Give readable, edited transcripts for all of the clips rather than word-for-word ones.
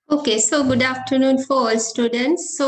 Okay, so good afternoon for all students.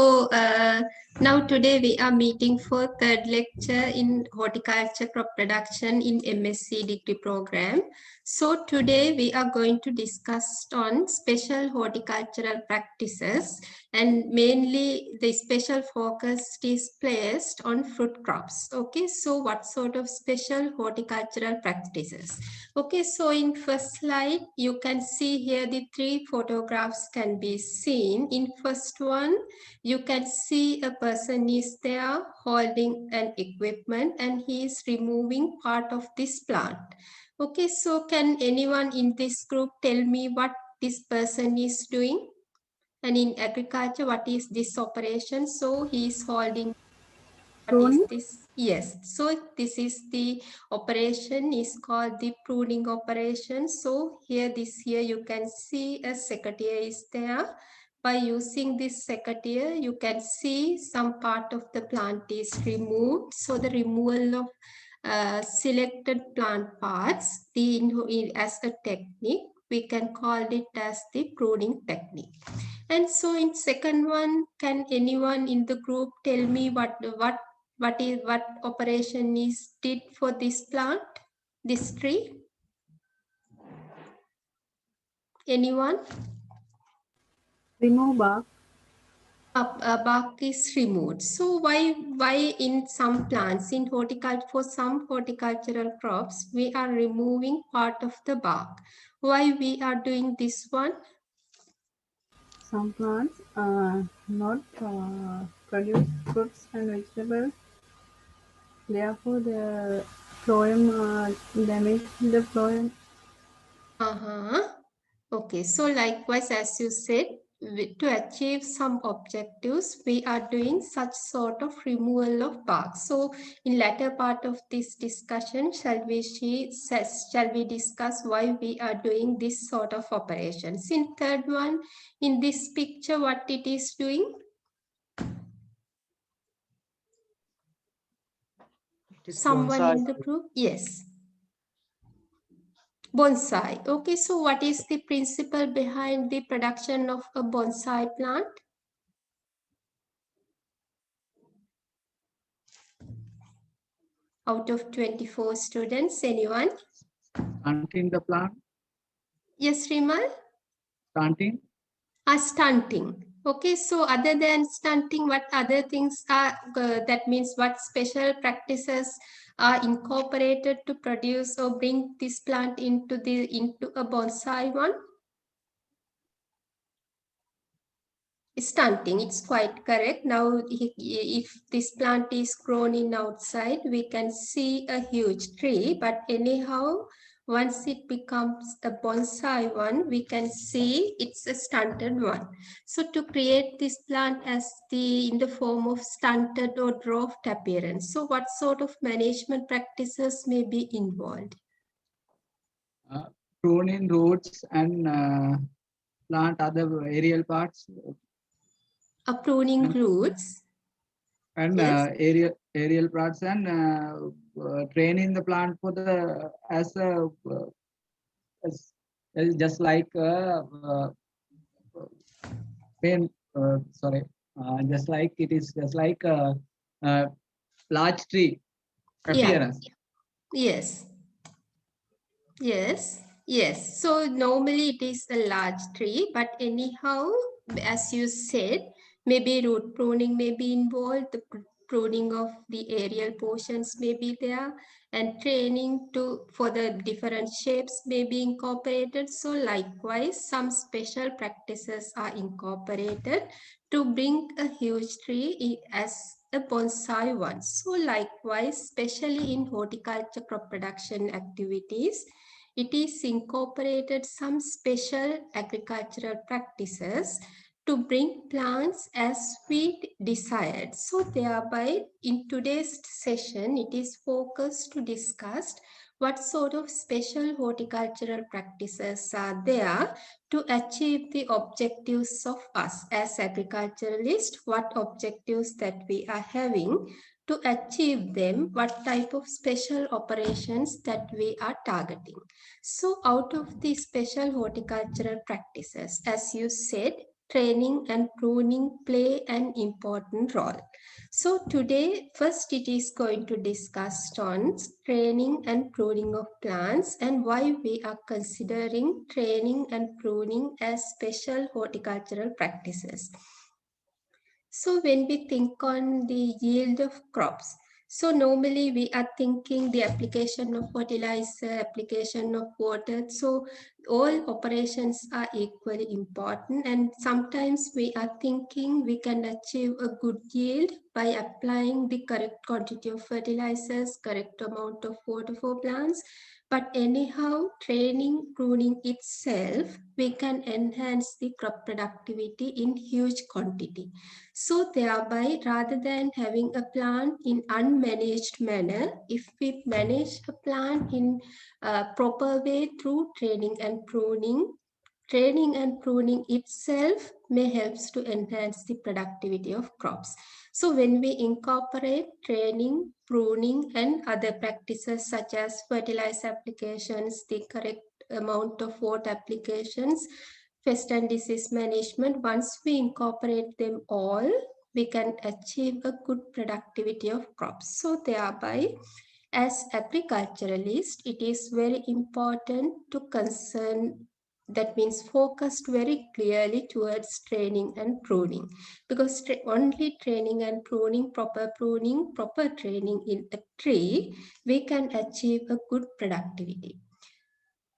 Now today we are meeting for third lecture in horticulture crop production in MSc degree program. So today we are going to discuss on special horticultural practices, and mainly the special focus is placed on fruit crops. Okay, so what sort of special horticultural practices? Okay, so in first slide, you can see here the three photographs can be seen. In first one, you can see a person is there holding an equipment and he is removing part of this plant. Okay, so can anyone in this group tell me what this person is doing? And in agriculture, what is this operation? So he is holding. What is Pruning? this? Yes, so this is the operation is called the pruning operation. So here you can see a secateur is there. By using this secateur, you can see some part of the plant is removed. So the removal of selected plant parts as a technique, we can call it as the pruning technique. And so in second one, can anyone in the group tell me what operation is did for this plant, this tree? Anyone? Remove bark. Bark is removed. So why in some plants in horticulture, for some horticultural crops we are removing part of the bark? Why we are doing this one? Some plants not produce fruits and vegetables. Therefore, the phloem damage the phloem. Okay, so likewise, as you said, to achieve some objectives, we are doing such sort of removal of bark. So in latter part of this discussion, shall we discuss why we are doing this sort of operations? In third one, in this picture, what it is doing? Someone Bonsai. in the group? Yes. Bonsai. Okay, so what is the principle behind the production of a bonsai plant? Out of 24 students, anyone? Stunting the plant. Yes, Rimal? Stunting. Stunting. Okay, so other than stunting, what other things are, that means what special practices are incorporated to produce or bring this plant into a bonsai one? Stunting, it's quite correct. Now, if this plant is grown in outside, we can see a huge tree, but anyhow, once it becomes a bonsai one, we can see it's a stunted one. So to create this plant as in the form of stunted or dwarfed appearance, so what sort of management practices may be involved? Pruning roots and plant other aerial parts. Pruning roots. And Yes. aerial parts and training the plant for the as just like pain. Sorry, just like it is just like a large tree appearance. Yeah. Yes. So normally it is a large tree, but anyhow, as you said, maybe root pruning may be involved, the pruning of the aerial portions may be there, and training for the different shapes may be incorporated. So likewise, some special practices are incorporated to bring a huge tree as a bonsai one. So likewise, especially in horticulture crop production activities, it is incorporated some special agricultural practices to bring plants as we desired. So thereby, in today's session, it is focused to discuss what sort of special horticultural practices are there to achieve the objectives of us as agriculturalists, what objectives that we are having to achieve them, what type of special operations that we are targeting. So out of the special horticultural practices, as you said, training and pruning play an important role. So today, first it is going to discuss on training and pruning of plants and why we are considering training and pruning as special horticultural practices. So when we think on the yield of crops, so normally we are thinking the application of fertilizer, application of water. So all operations are equally important, and sometimes we are thinking we can achieve a good yield by applying the correct quantity of fertilizers, correct amount of water for plants. But anyhow, training, pruning itself, we can enhance the crop productivity in huge quantity. So thereby, rather than having a plant in unmanaged manner, if we manage a plant in a proper way through training and pruning itself may helps to enhance the productivity of crops. So when we incorporate training, pruning and other practices such as fertilizer applications, the correct amount of water applications, pest and disease management, once we incorporate them all, we can achieve a good productivity of crops. So thereby, as agriculturalist, it is very important to concern, that means focused very clearly towards training and pruning, because only training and pruning, proper training in a tree, we can achieve a good productivity.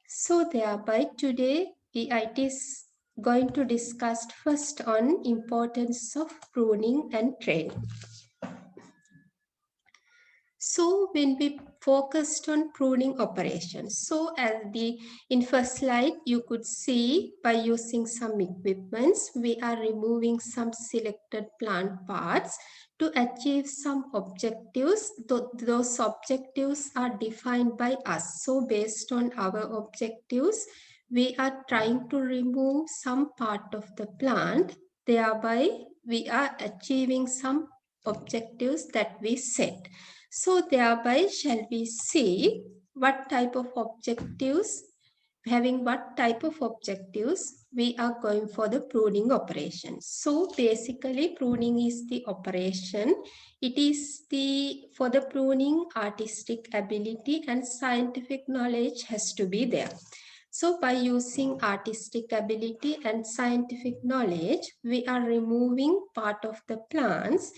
So thereby today it is going to discuss first on importance of pruning and training. So when we focused on pruning operations, so in first slide, you could see by using some equipments, we are removing some selected plant parts to achieve some objectives. Those objectives are defined by us. So based on our objectives, we are trying to remove some part of the plant. Thereby, we are achieving some objectives that we set. So thereby shall we see what type of objectives, having what type of objectives we are going for the pruning operation. So basically pruning is the operation. It is for the pruning, artistic ability and scientific knowledge has to be there. So by using artistic ability and scientific knowledge, we are removing part of the plants.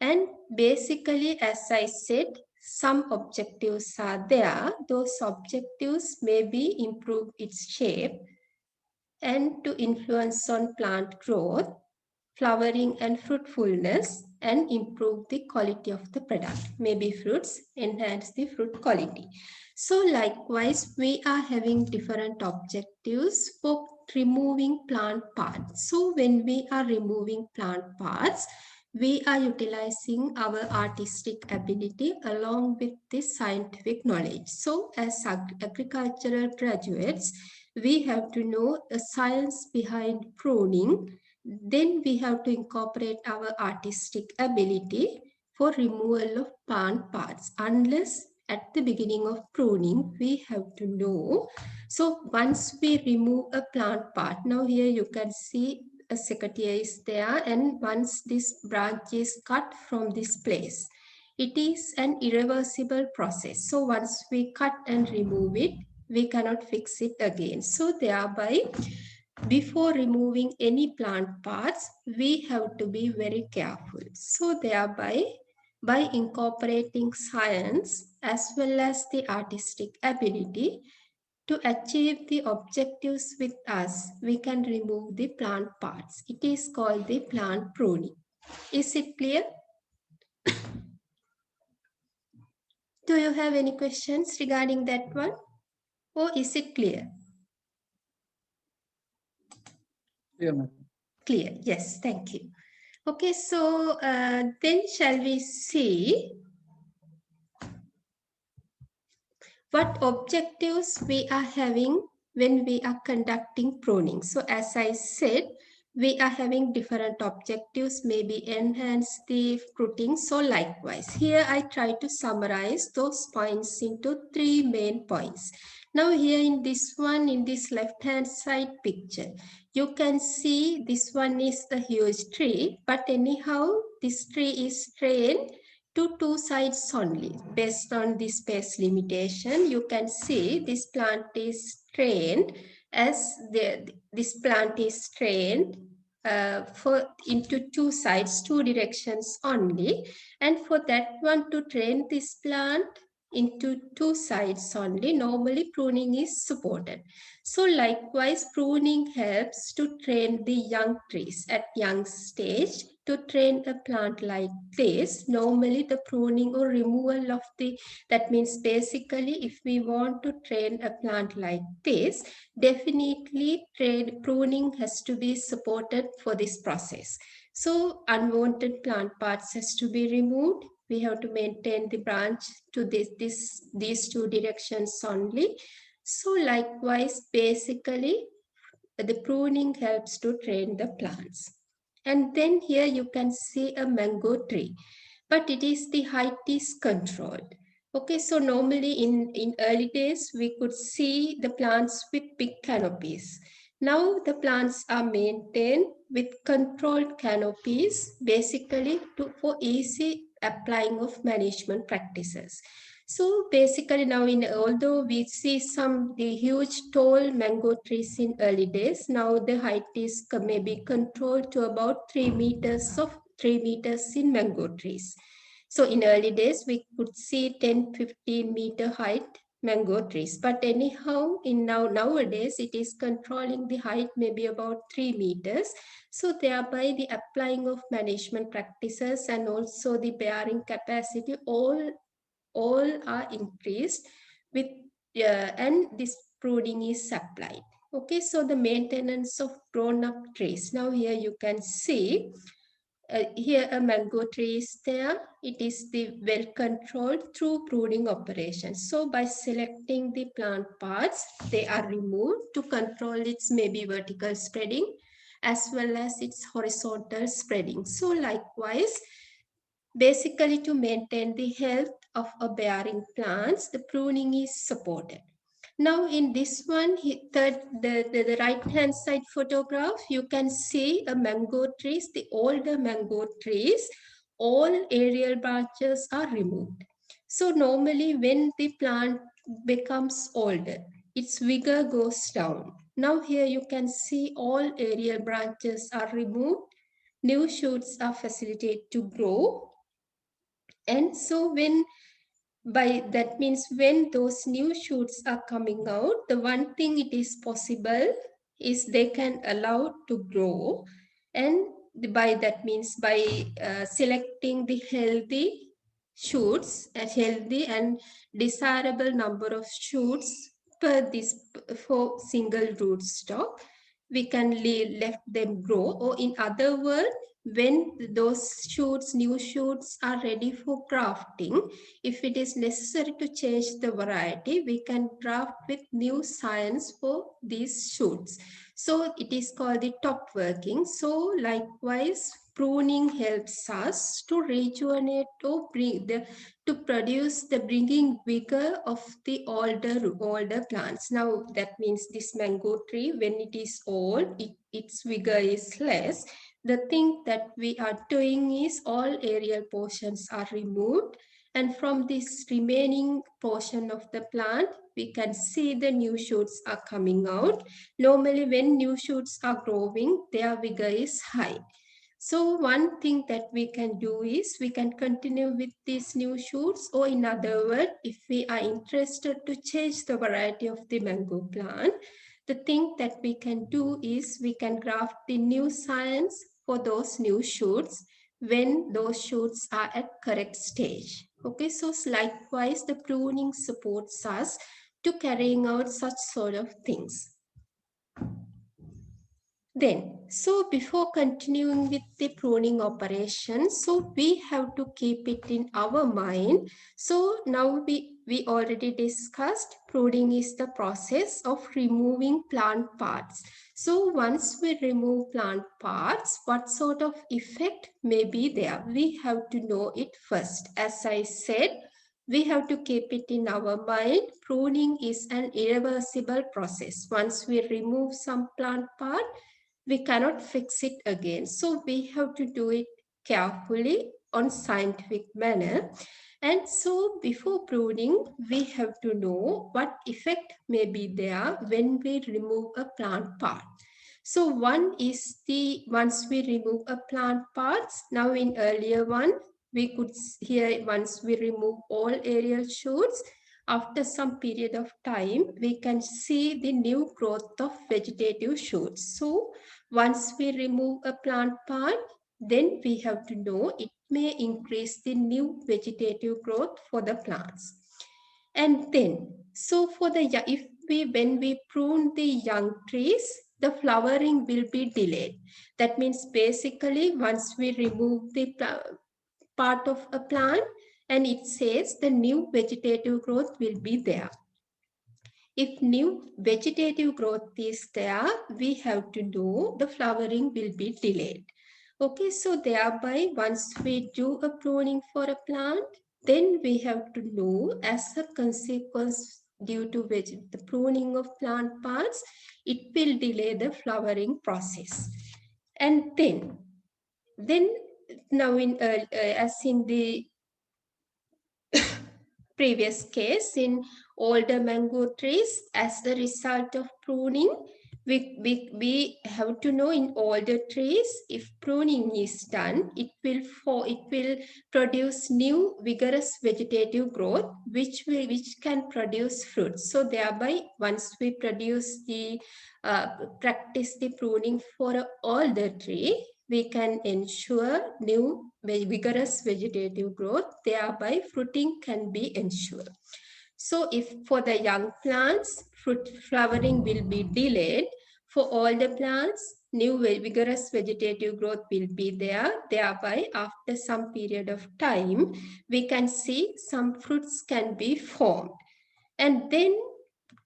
And basically, as I said, some objectives are there. Those objectives may be improve its shape and to influence on plant growth, flowering and fruitfulness, and improve the quality of the product. Maybe fruits, enhance the fruit quality. So likewise, we are having different objectives for removing plant parts. So when we are removing plant parts, we are utilizing our artistic ability along with the scientific knowledge. So as agricultural graduates, we have to know the science behind pruning. Then we have to incorporate our artistic ability for removal of plant parts. Unless at the beginning of pruning, we have to know. So once we remove a plant part, now here you can see a secateurs is there, and once this branch is cut from this place, it is an irreversible process. So once we cut and remove it, we cannot fix it again. So thereby, before removing any plant parts, we have to be very careful. So thereby, by incorporating science as well as the artistic ability to achieve the objectives with us, we can remove the plant parts. It is called the plant pruning. Is it clear? Do you have any questions regarding that one? Or is it clear? Yeah, ma'am. Clear, yes, thank you. Okay, so then shall we see what objectives we are having when we are conducting pruning. So as I said, we are having different objectives, maybe enhance the fruiting. So likewise, here I try to summarize those points into 3 main points. Now here in this one, in this left-hand side picture, you can see this one is a huge tree, but anyhow, this tree is trained to two sides only. Based on the space limitation, you can see this plant is trained as this plant is trained for into two sides, two directions only. And for that one to train this plant into two sides only, normally pruning is supported. So likewise, pruning helps to train the young trees at young stage. To train a plant like this, normally the pruning or removal of the, that means basically if we want to train a plant like this, definitely pruning has to be supported for this process. So unwanted plant parts has to be removed. We have to maintain the branch to these two directions only. So likewise, basically, the pruning helps to train the plants. And then here you can see a mango tree, but it is the height is controlled. Okay, so normally in early days, we could see the plants with big canopies. Now the plants are maintained with controlled canopies, basically for easy applying of management practices. So basically now although we see the huge tall mango trees in early days, now the height is maybe controlled to about 3 meters in mango trees. So in early days, we could see 10-15 meter height mango trees. But anyhow, nowadays, it is controlling the height maybe about 3 meters. So thereby the applying of management practices and also the bearing capacity all are increased with and this pruning is applied. Okay, so the maintenance of grown up trees. Now here you can see here a mango tree is there. It is the well controlled through pruning operations. So by selecting the plant parts, they are removed to control its maybe vertical spreading as well as its horizontal spreading. So likewise, basically to maintain the health of a bearing plants, the pruning is supported. Now in this one, the right hand side photograph, you can see a mango trees, the older mango trees, all aerial branches are removed. So normally when the plant becomes older, its vigor goes down. Now here you can see all aerial branches are removed, new shoots are facilitated to grow. And so that means when those new shoots are coming out, the one thing it is possible is they can allow to grow. And by that means by selecting the healthy shoots, a healthy and desirable number of shoots for single root stock, we can let them grow. Or in other words, when those new shoots are ready for grafting, if it is necessary to change the variety, we can graft with new science for these shoots. So it is called the top working. So likewise, pruning helps us to rejuvenate or to produce the bringing vigor of the older plants. Now that means this mango tree, when it is old, its vigor is less. The thing that we are doing is all aerial portions are removed, and from this remaining portion of the plant, we can see the new shoots are coming out. Normally when new shoots are growing, their vigor is high. So one thing that we can do is we can continue with these new shoots, or in other words, if we are interested to change the variety of the mango plant, the thing that we can do is we can graft the new science for those new shoots when those shoots are at correct stage. Okay, so likewise the pruning supports us to carrying out such sort of things. Then, so before continuing with the pruning operation, so we have to keep it in our mind. So now we already discussed pruning is the process of removing plant parts. So once we remove plant parts, what sort of effect may be there? We have to know it first. As I said, we have to keep it in our mind. Pruning is an irreversible process. Once we remove some plant part, we cannot fix it again. So we have to do it carefully on scientific manner. And so before pruning, we have to know what effect may be there when we remove a plant part. So one is once we remove a plant parts, now in earlier one, we could hear once we remove all aerial shoots, after some period of time, we can see the new growth of vegetative shoots. So once we remove a plant part, then we have to know it may increase the new vegetative growth for the plants. And then, so for the when we prune the young trees, the flowering will be delayed. That means basically once we remove the part of a plant, and it says the new vegetative growth will be there. If new vegetative growth is there, we have to know the flowering will be delayed. Okay, so thereby once we do a pruning for a plant, then we have to know as a consequence due to which the pruning of plant parts, it will delay the flowering process. And then now as in the previous case, in older mango trees, as the result of pruning, we have to know in older trees, if pruning is done, it will produce new vigorous vegetative growth, which can produce fruits. So thereby, once we practice the pruning for an older tree, we can ensure new vigorous vegetative growth, thereby fruiting can be ensured. So if for the young plants, fruit flowering will be delayed. For all the plants, new vigorous vegetative growth will be there. Thereby, after some period of time, we can see some fruits can be formed. And then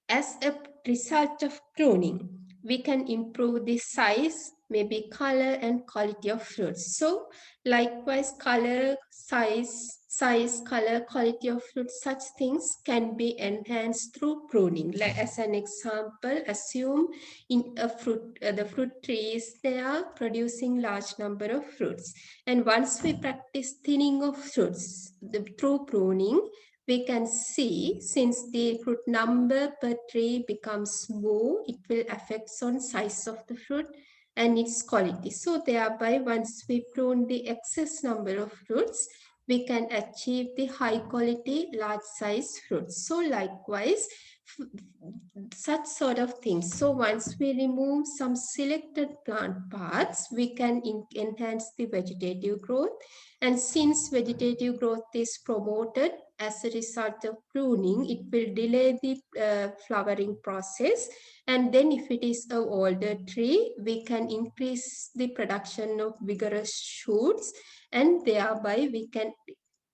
as a result of pruning, we can improve the size, maybe color and quality of fruits. So likewise, color, color, quality of fruits, such things can be enhanced through pruning. Like as an example, assume in a fruit, the fruit tree is there producing large number of fruits. And once we practice thinning of fruits through pruning, we can see since the fruit number per tree becomes more, it will affect on size of the fruit and its quality. So thereby, once we prune the excess number of fruits, we can achieve the high quality, large size fruits. So likewise, such sort of things. So once we remove some selected plant parts, we can enhance the vegetative growth. And since vegetative growth is promoted as a result of pruning, it will delay the flowering process. And then if it is an older tree, we can increase the production of vigorous shoots, and thereby we can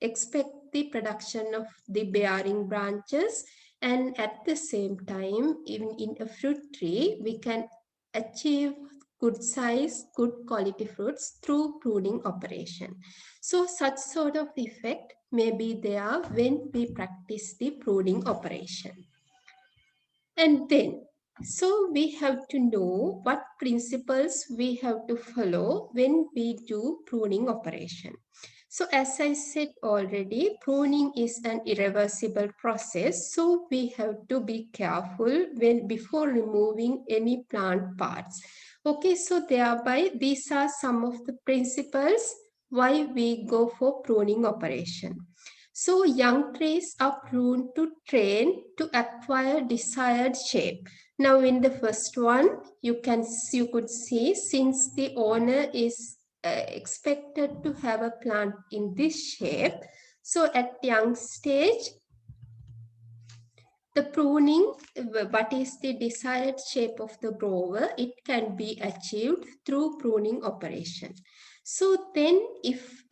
expect the production of the bearing branches. And at the same time, even in a fruit tree, we can achieve good size, good quality fruits through pruning operation. So such sort of effect may be there when we practice the pruning operation. And then, so we have to know what principles we have to follow when we do pruning operation. So as I said already, pruning is an irreversible process. So we have to be careful before removing any plant parts. Okay, so thereby these are some of the principles why we go for pruning operation. So young trees are pruned to train to acquire desired shape. Now in the first one, you could see since the owner is expected to have a plant in this shape. So at young stage, The pruning, what is the desired shape of the grower, it can be achieved through pruning operation. So then if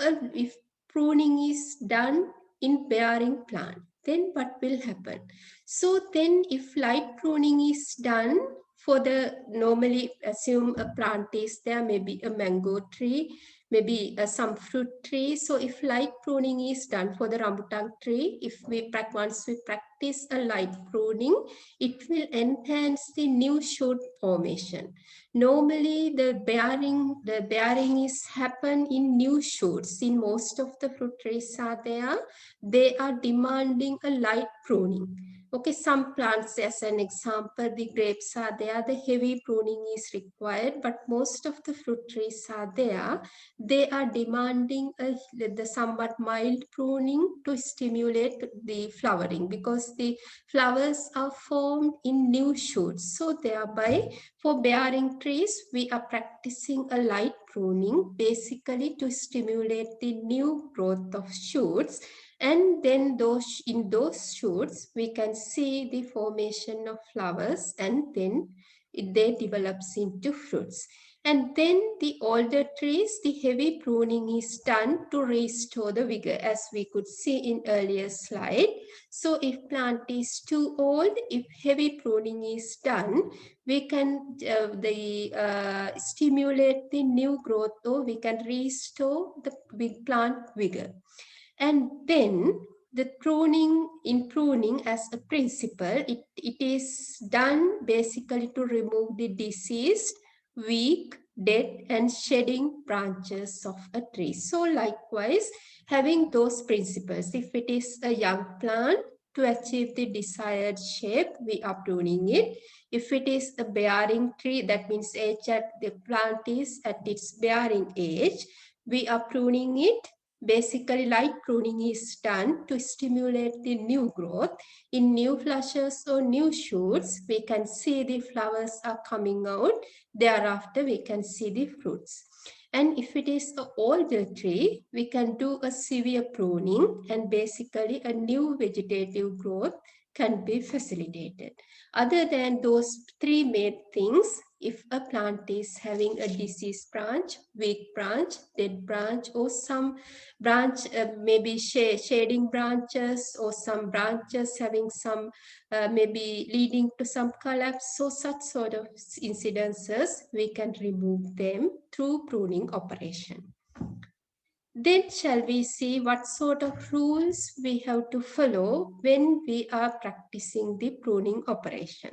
pruning is done in bearing plant, then what will happen? So then if light pruning is done for the, normally assume a plant is there, maybe a mango tree, maybe some fruit tree. So if light pruning is done for the rambutan tree, if we once we practice a light pruning, it will enhance the new shoot formation. Normally the bearing is happen in new shoots. In most of the fruit trees are there, they are demanding a light pruning. Okay, some plants, as an example, the grapes are there, the heavy pruning is required, but most of the fruit trees are there, they are demanding the somewhat mild pruning to stimulate the flowering, because the flowers are formed in new shoots. So thereby, for bearing trees, we are practicing a light pruning, basically to stimulate the new growth of shoots. And then in those shoots, we can see the formation of flowers, and then they develops into fruits. And then the older trees, the heavy pruning is done to restore the vigor, as we could see in earlier slide. So if plant is too old, if heavy pruning is done, we can stimulate the new growth, or we can restore the plant vigor. And then the pruning as a principle, it is done basically to remove the diseased, weak, dead and shedding branches of a tree. So likewise, having those principles, if it is a young plant, to achieve the desired shape, we are pruning it. If it is a bearing tree, that means age at the plant is at its bearing age, we are pruning it. Basically, light pruning is done to stimulate the new growth. In new flushes or new shoots, we can see the flowers are coming out. Thereafter, we can see the fruits. And if it is an older tree, we can do a severe pruning, and basically a new vegetative growth can be facilitated. Other than those three main things, if a plant is having a diseased branch, weak branch, dead branch, or some branch maybe shading branches, or some branches having some maybe leading to some collapse, so such sort of incidences, we can remove them through pruning operation. Then shall we see what sort of rules we have to follow when we are practicing the pruning operation.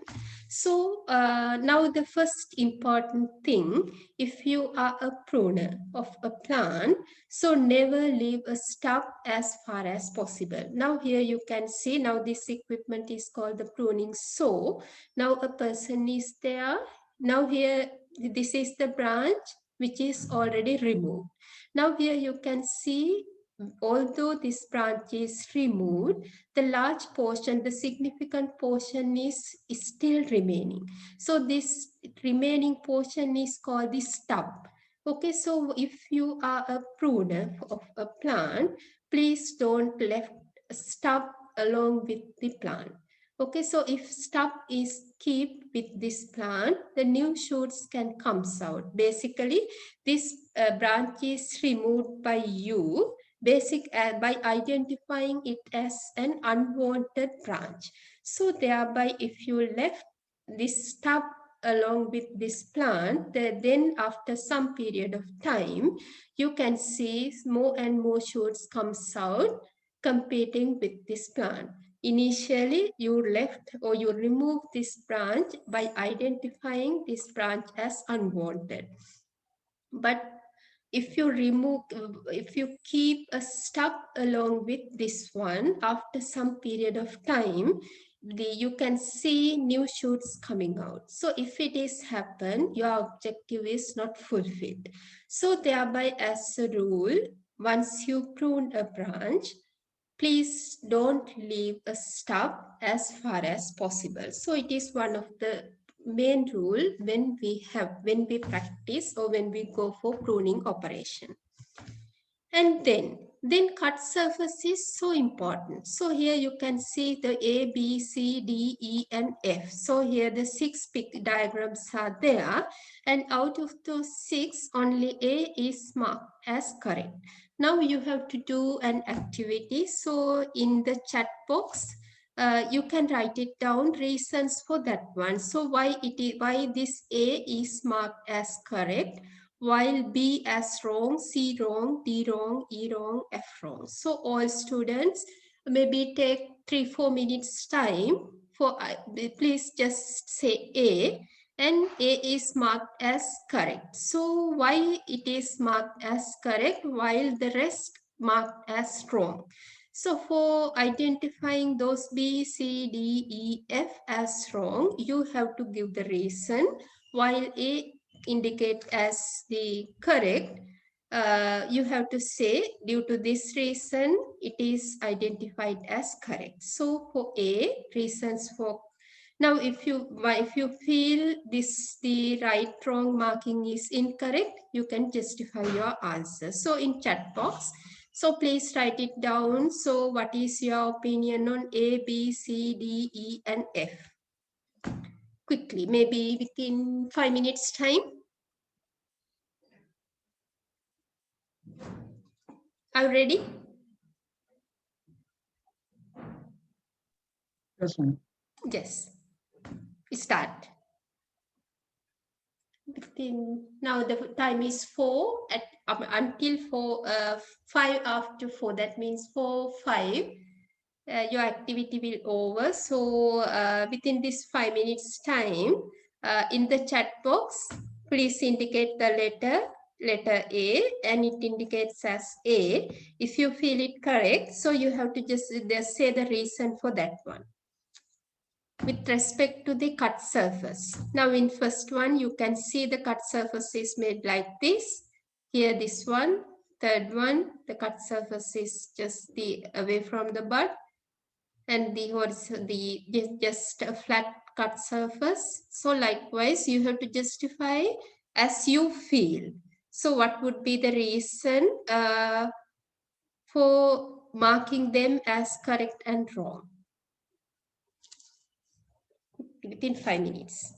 So now the first important thing, if you are a pruner of a plant, so never leave a stub as far as possible. Now here you can see, now this equipment is called the pruning saw. Now a person is there. Now here, this is the branch which is already removed. Now here you can see, although this branch is removed, the large portion, the significant portion is still remaining. So this remaining portion is called the stub. Okay, so if you are a pruner of a plant, please don't left a stub along with the plant. Okay, so if stub is keep with this plant, the new shoots can come out. Basically, this branch is removed by you by identifying it as an unwanted branch. So thereby, if you left this stub along with this plant, then after some period of time, you can see more and more shoots comes out competing with this plant. Initially, you left or you removed this branch by identifying this branch as unwanted. But if you keep a stub along with this one, after some period of time, you can see new shoots coming out. So if it is happen, your objective is not fulfilled. So thereby, as a rule, once you prune a branch, please don't leave a stub as far as possible. So it is one of the main rule when we practice or when we go for pruning operation. And then Then cut surface is so important. So here you can see the A, B, C, D, E, and F. So here the 6 diagrams are there. And out of those 6, only A is marked as correct. Now you have to do an activity. So in the chat box, you can write it down, reasons for that one. So why this A is marked as correct, while B as wrong, C wrong, D wrong, E wrong, F wrong. So all students maybe take 3-4 minutes time for, please just say A, and A is marked as correct. So why it is marked as correct while the rest marked as wrong? So for identifying those B, C, D, E, F as wrong, you have to give the reason, while A indicate as the correct, you have to say due to this reason it is identified as correct. So for A, reasons for, now if you feel this the right wrong marking is incorrect, you can justify your answer. So in chat box, so please write it down. So what is your opinion on A, B, C, D, E, and F? Quickly, maybe within 5 minutes time. Are you ready? Yes, ma'am. Yes. Start. Now the time is 4 at until 4, 5 after 4. That means 4, 5. Your activity will over. So within this 5 minutes time, in the chat box, please indicate the letter A, and it indicates as A. If you feel it correct, so you have to just say the reason for that one with respect to the cut surface. Now in first one, you can see the cut surface is made like this. Here this one, third one, the cut surface is just the away from the bud, and the just a flat cut surface. So likewise, you have to justify as you feel. So what would be the reason for marking them as correct and wrong within 5 minutes?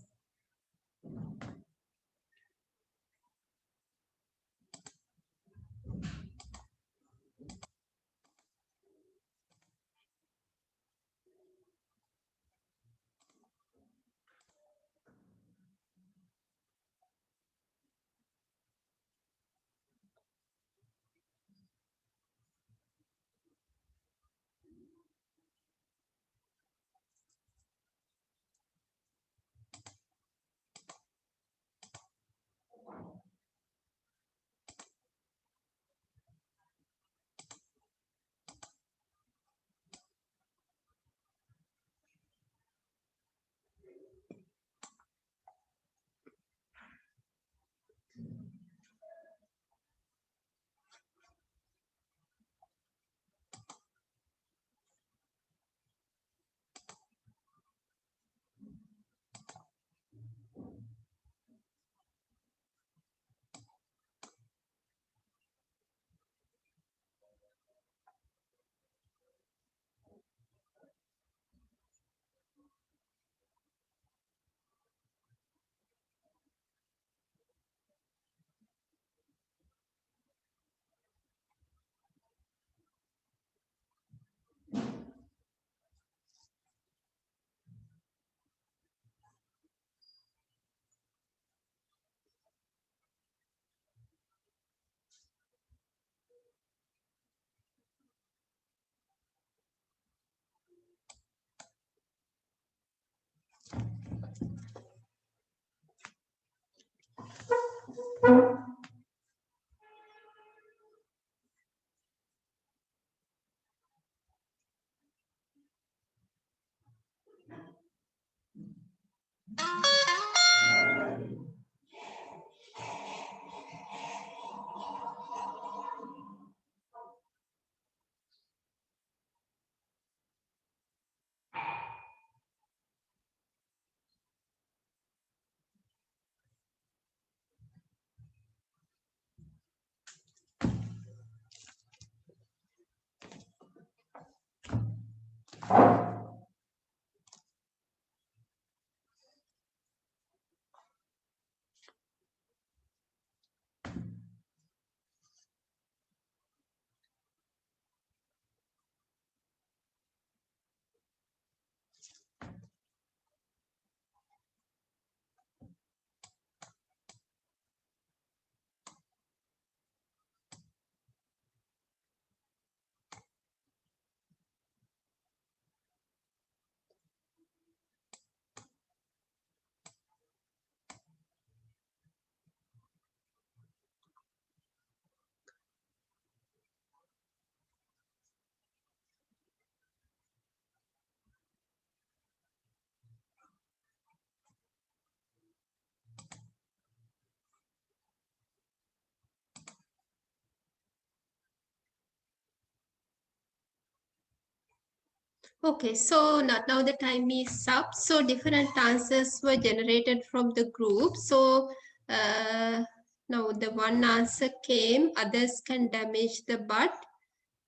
Okay, so now the time is up. So different answers were generated from the group. So now the one answer came, others can damage the bud.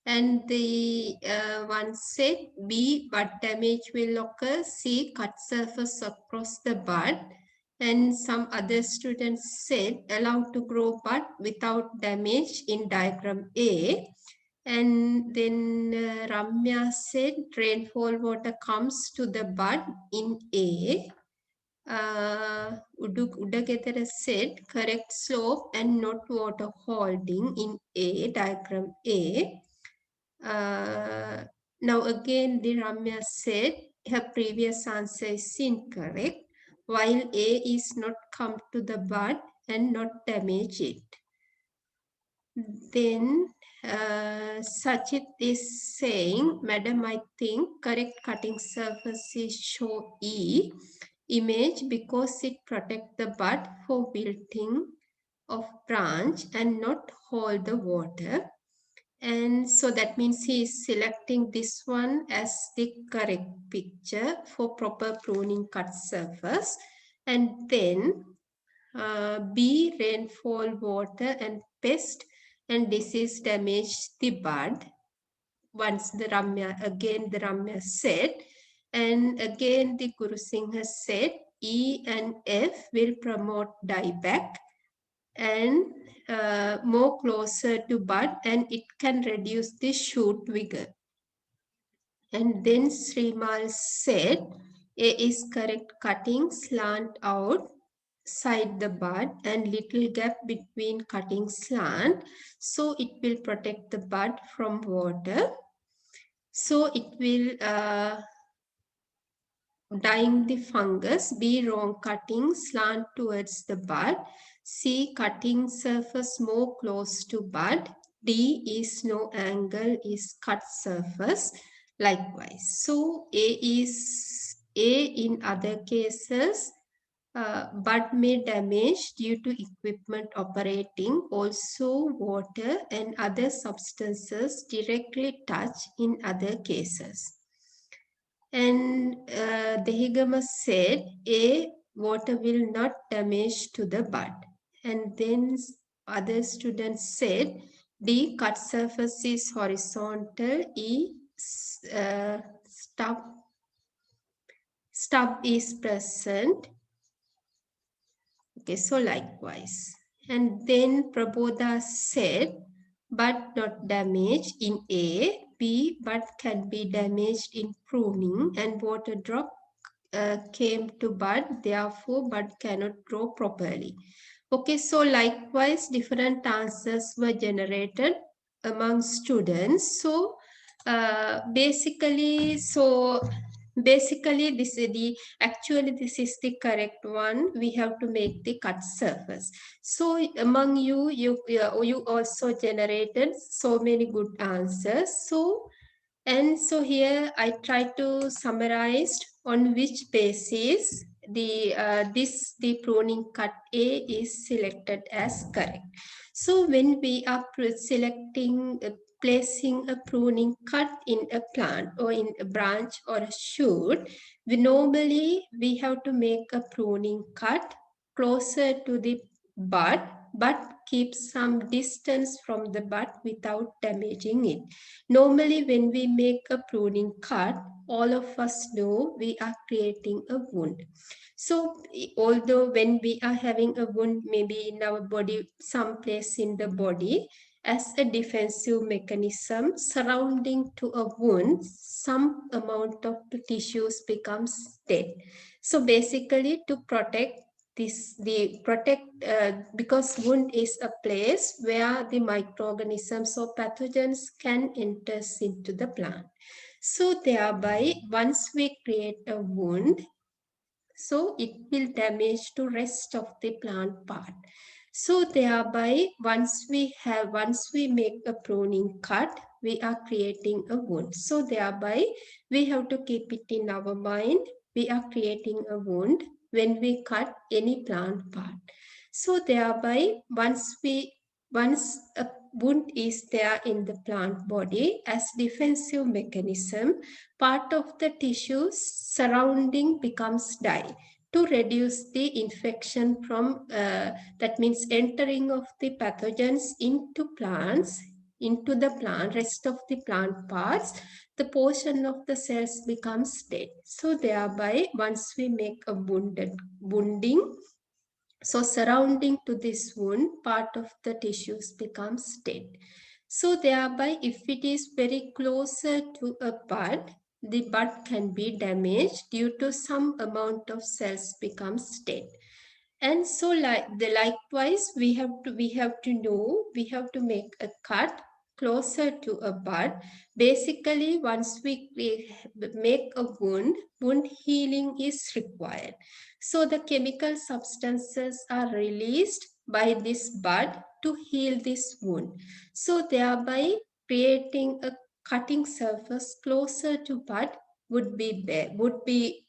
And the one said B, bud damage will occur. C, cut surface across the bud. And some other students said allowed to grow bud without damage in diagram A. And then Ramya said rainfall water comes to the bud in A. Udagetara said correct slope and not water holding in A, diagram A. Now again, the Ramya said her previous answer is incorrect, while A is not come to the bud and not damage it. Then Sachit is saying, Madam, I think correct cutting surface is show E image because it protect the bud for wilting of branch and not hold the water. And so that means he is selecting this one as the correct picture for proper pruning cut surface. And then B, rainfall, water and pest and disease damage the bud. Once the Ramya said, and again the Guru Singh has said, E and F will promote dieback and more closer to bud and it can reduce the shoot vigor. And then Srimal said, A is correct cutting slant out side the bud and little gap between cutting slant, so it will protect the bud from water. So it will dying the fungus. B, wrong cutting slant towards the bud. C, cutting surface more close to bud. D is no angle is cut surface likewise. So A in other cases, bud may damage due to equipment operating. Also water and other substances directly touch in other cases. And Dehigama said, A, water will not damage to the bud. And then other students said, D, cut surface is horizontal. E, stub is present. Okay, so likewise. And then Prabodha said, but not damaged in A. B, but can be damaged in pruning, and water drop came to bud, therefore bud cannot grow properly. Okay, so likewise different answers were generated among students. So basically this is the correct one. We have to make the cut surface. So among you also generated so many good answers. So here I try to summarize on which basis the pruning cut A is selected as correct. So when we are placing a pruning cut in a plant or in a branch or a shoot, we have to make a pruning cut closer to the bud but keep some distance from the bud without damaging it. Normally, when we make a pruning cut, all of us know we are creating a wound. So, although when we are having a wound, maybe in our body, someplace in the body, as a defensive mechanism surrounding to a wound, some amount of the tissues becomes dead. So basically to protect because wound is a place where the microorganisms or pathogens can enter into the plant. So thereby, once we create a wound, so it will damage to rest of the plant part. So thereby, once we make a pruning cut, we are creating a wound. So thereby, we have to keep it in our mind. We are creating a wound when we cut any plant part. So thereby, once a wound is there in the plant body as defensive mechanism, part of the tissue surrounding becomes die to reduce the infection from that means entering of the pathogens into plants, into the plant, rest of the plant parts, the portion of the cells becomes dead. So thereby, once we make a wounding, so surrounding to this wound, part of the tissues becomes dead. So thereby, if it is very closer to a bud, the bud can be damaged due to some amount of cells becomes dead. And so likewise, we have to make a cut closer to a bud. Basically, once we make a wound healing is required. So the chemical substances are released by this bud to heal this wound. So thereby creating a cutting surface closer to bud would be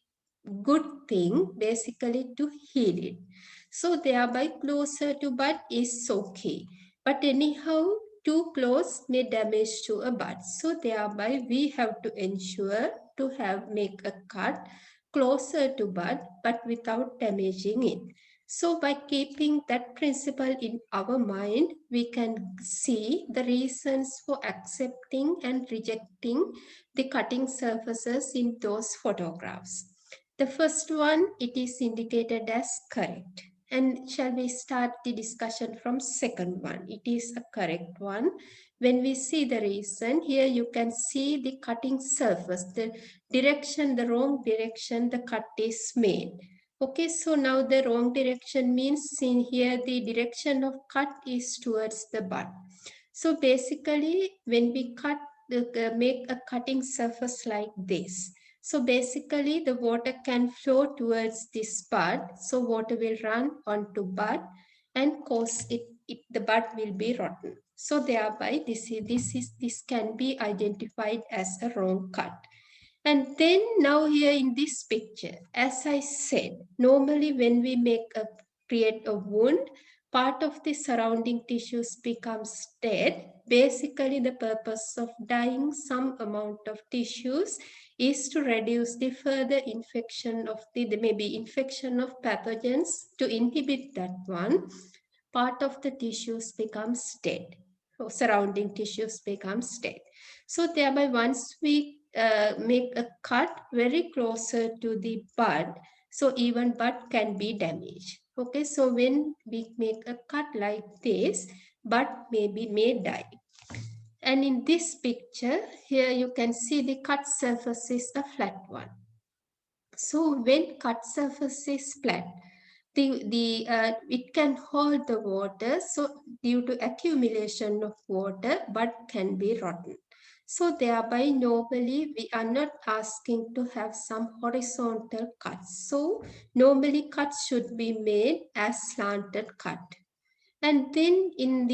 good thing basically to heal it. So thereby closer to bud is okay. But anyhow, too close may damage to a bud. So thereby we have to ensure to make a cut closer to bud but without damaging it. So by keeping that principle in our mind, we can see the reasons for accepting and rejecting the cutting surfaces in those photographs. The first one, it is indicated as correct. And shall we start the discussion from second one? It is a correct one. When we see the reason, here you can see the cutting surface, the direction, the wrong direction the cut is made. Okay, so now the wrong direction means in here the direction of cut is towards the bud. So basically when we make a cutting surface like this, so basically the water can flow towards this bud. So water will run onto bud and cause the bud will be rotten. So thereby this can be identified as a wrong cut. And then now here in this picture, as I said, normally when we create a wound, part of the surrounding tissues becomes dead. Basically, the purpose of dyeing some amount of tissues is to reduce the further infection of maybe infection of pathogens. To inhibit that one, part of the tissues becomes dead, or surrounding tissues becomes dead. So thereby, once we make a cut very closer to the bud, so even bud can be damaged. Okay, so when we make a cut like this, bud may die. And in this picture, here you can see the cut surface is a flat one. So when cut surface is flat, it can hold the water. So due to accumulation of water, bud can be rotten. So thereby normally we are not asking to have some horizontal cuts. So normally cuts should be made as slanted cut. And then in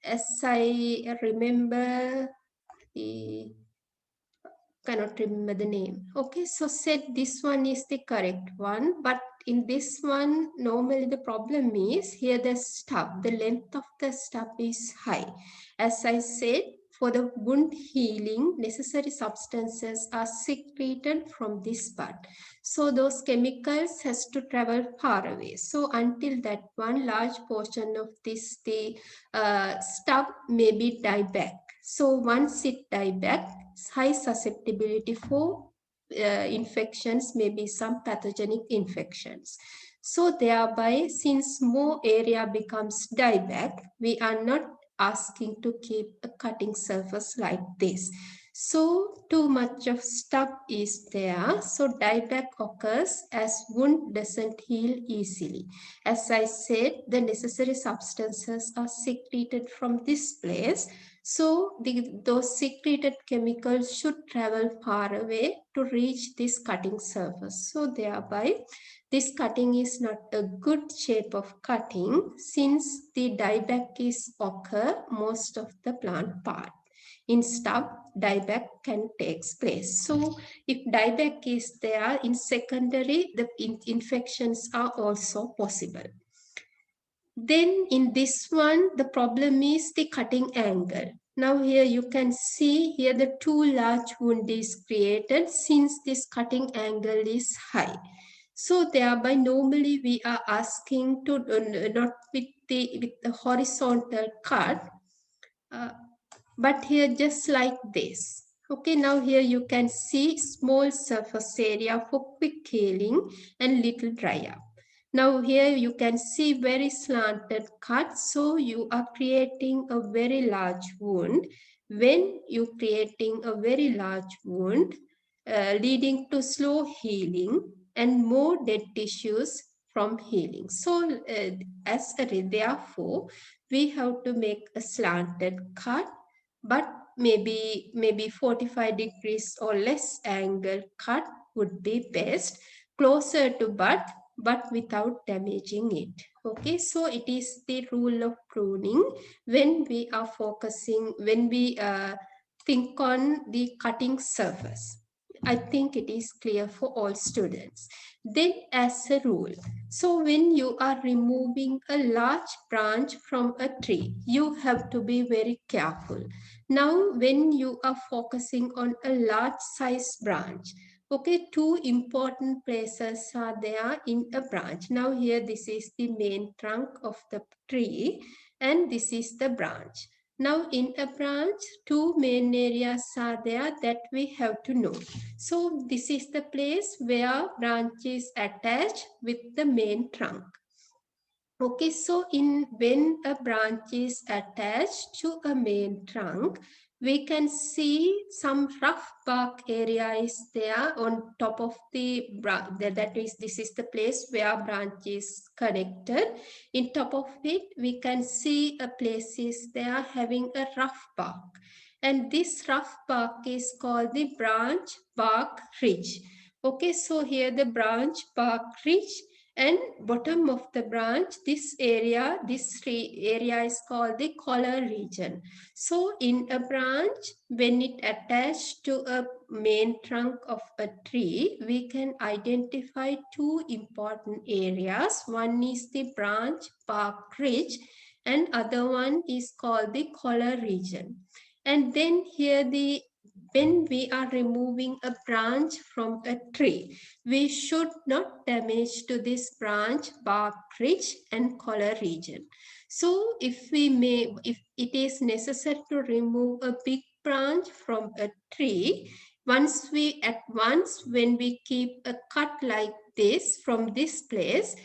as I remember, the cannot remember the name. Okay, so said this one is the correct one, but in this one, normally the problem is here the stub, the length of the stub is high. As I said, for the wound healing, necessary substances are secreted from this part. So those chemicals has to travel far away. So until that one large portion of this, the stuff maybe die back. So once it die back, high susceptibility for infections, maybe some pathogenic infections. So thereby, since more area becomes dieback, we are not asking to keep a cutting surface like this. So too much of stuff is there. So dieback occurs as wound doesn't heal easily. As I said, the necessary substances are secreted from this place. So those secreted chemicals should travel far away to reach this cutting surface. So thereby, this cutting is not a good shape of cutting since the dieback is occur most of the plant part. In stub, dieback can take place. So if dieback is there in secondary, the infections are also possible. Then in this one, the problem is the cutting angle. Now here you can see here the two large wound is created since this cutting angle is high. So thereby normally we are asking to not with the horizontal cut, but here just like this. Okay, now here you can see small surface area for quick healing and little dry up. Now here you can see very slanted cut, so you are creating a very large wound. When you creating a very large wound, leading to slow healing and more dead tissues from healing. So therefore, we have to make a slanted cut, but maybe 45 degrees or less angle cut would be best, closer to bud, but without damaging it. Okay, so it is the rule of pruning when we are focusing, when we think on the cutting surface. I think it is clear for all students. Then as a rule, so when you are removing a large branch from a tree, you have to be very careful. Now, when you are focusing on a large size branch, okay, two important places are there in a branch. Now here, this is the main trunk of the tree and this is the branch. Now in a branch, two main areas are there that we have to know. So this is the place where branch is attached with the main trunk. Okay, so when a branch is attached to a main trunk, we can see some rough bark area is there on top of the branch. This is the place where branch is connected. In top of it, we can see a place is there having a rough bark. And this rough bark is called the branch bark ridge. Okay, so here the branch bark ridge and bottom of the branch, this area is called the collar region. So in a branch, when it attached to a main trunk of a tree, we can identify two important areas. One is the branch bark ridge and other one is called the collar region. And then here when we are removing a branch from a tree, we should not damage to this branch, bark ridge and collar region. So if it is necessary to remove a big branch from a tree, when we keep a cut like this from this place,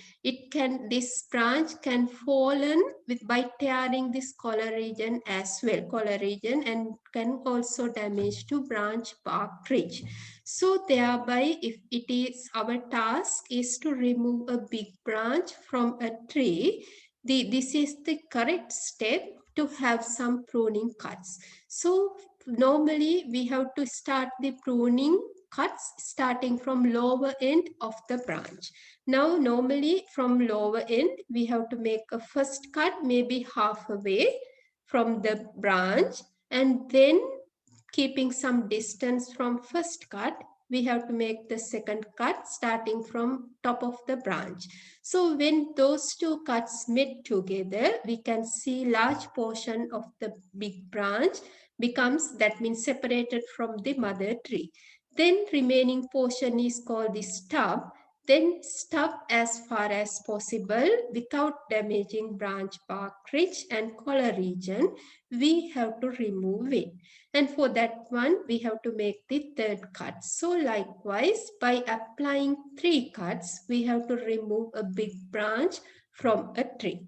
this branch can fallen by tearing this collar region as well, collar region, and can also damage to branch bark ridge. So thereby, if it is our task is to remove a big branch from a tree, this is the correct step to have some pruning cuts. So normally we have to start the pruning cuts starting from lower end of the branch. Now normally from lower end we have to make a first cut maybe half away from the branch, and then keeping some distance from first cut, we have to make the second cut starting from top of the branch. So when those two cuts meet together, we can see large portion of the big branch becomes, that means separated from the mother tree. Then remaining portion is called the stub. Then stub as far as possible without damaging branch bark ridge and collar region, we have to remove it. And for that one, we have to make the third cut. So likewise, by applying 3 cuts, we have to remove a big branch from a tree.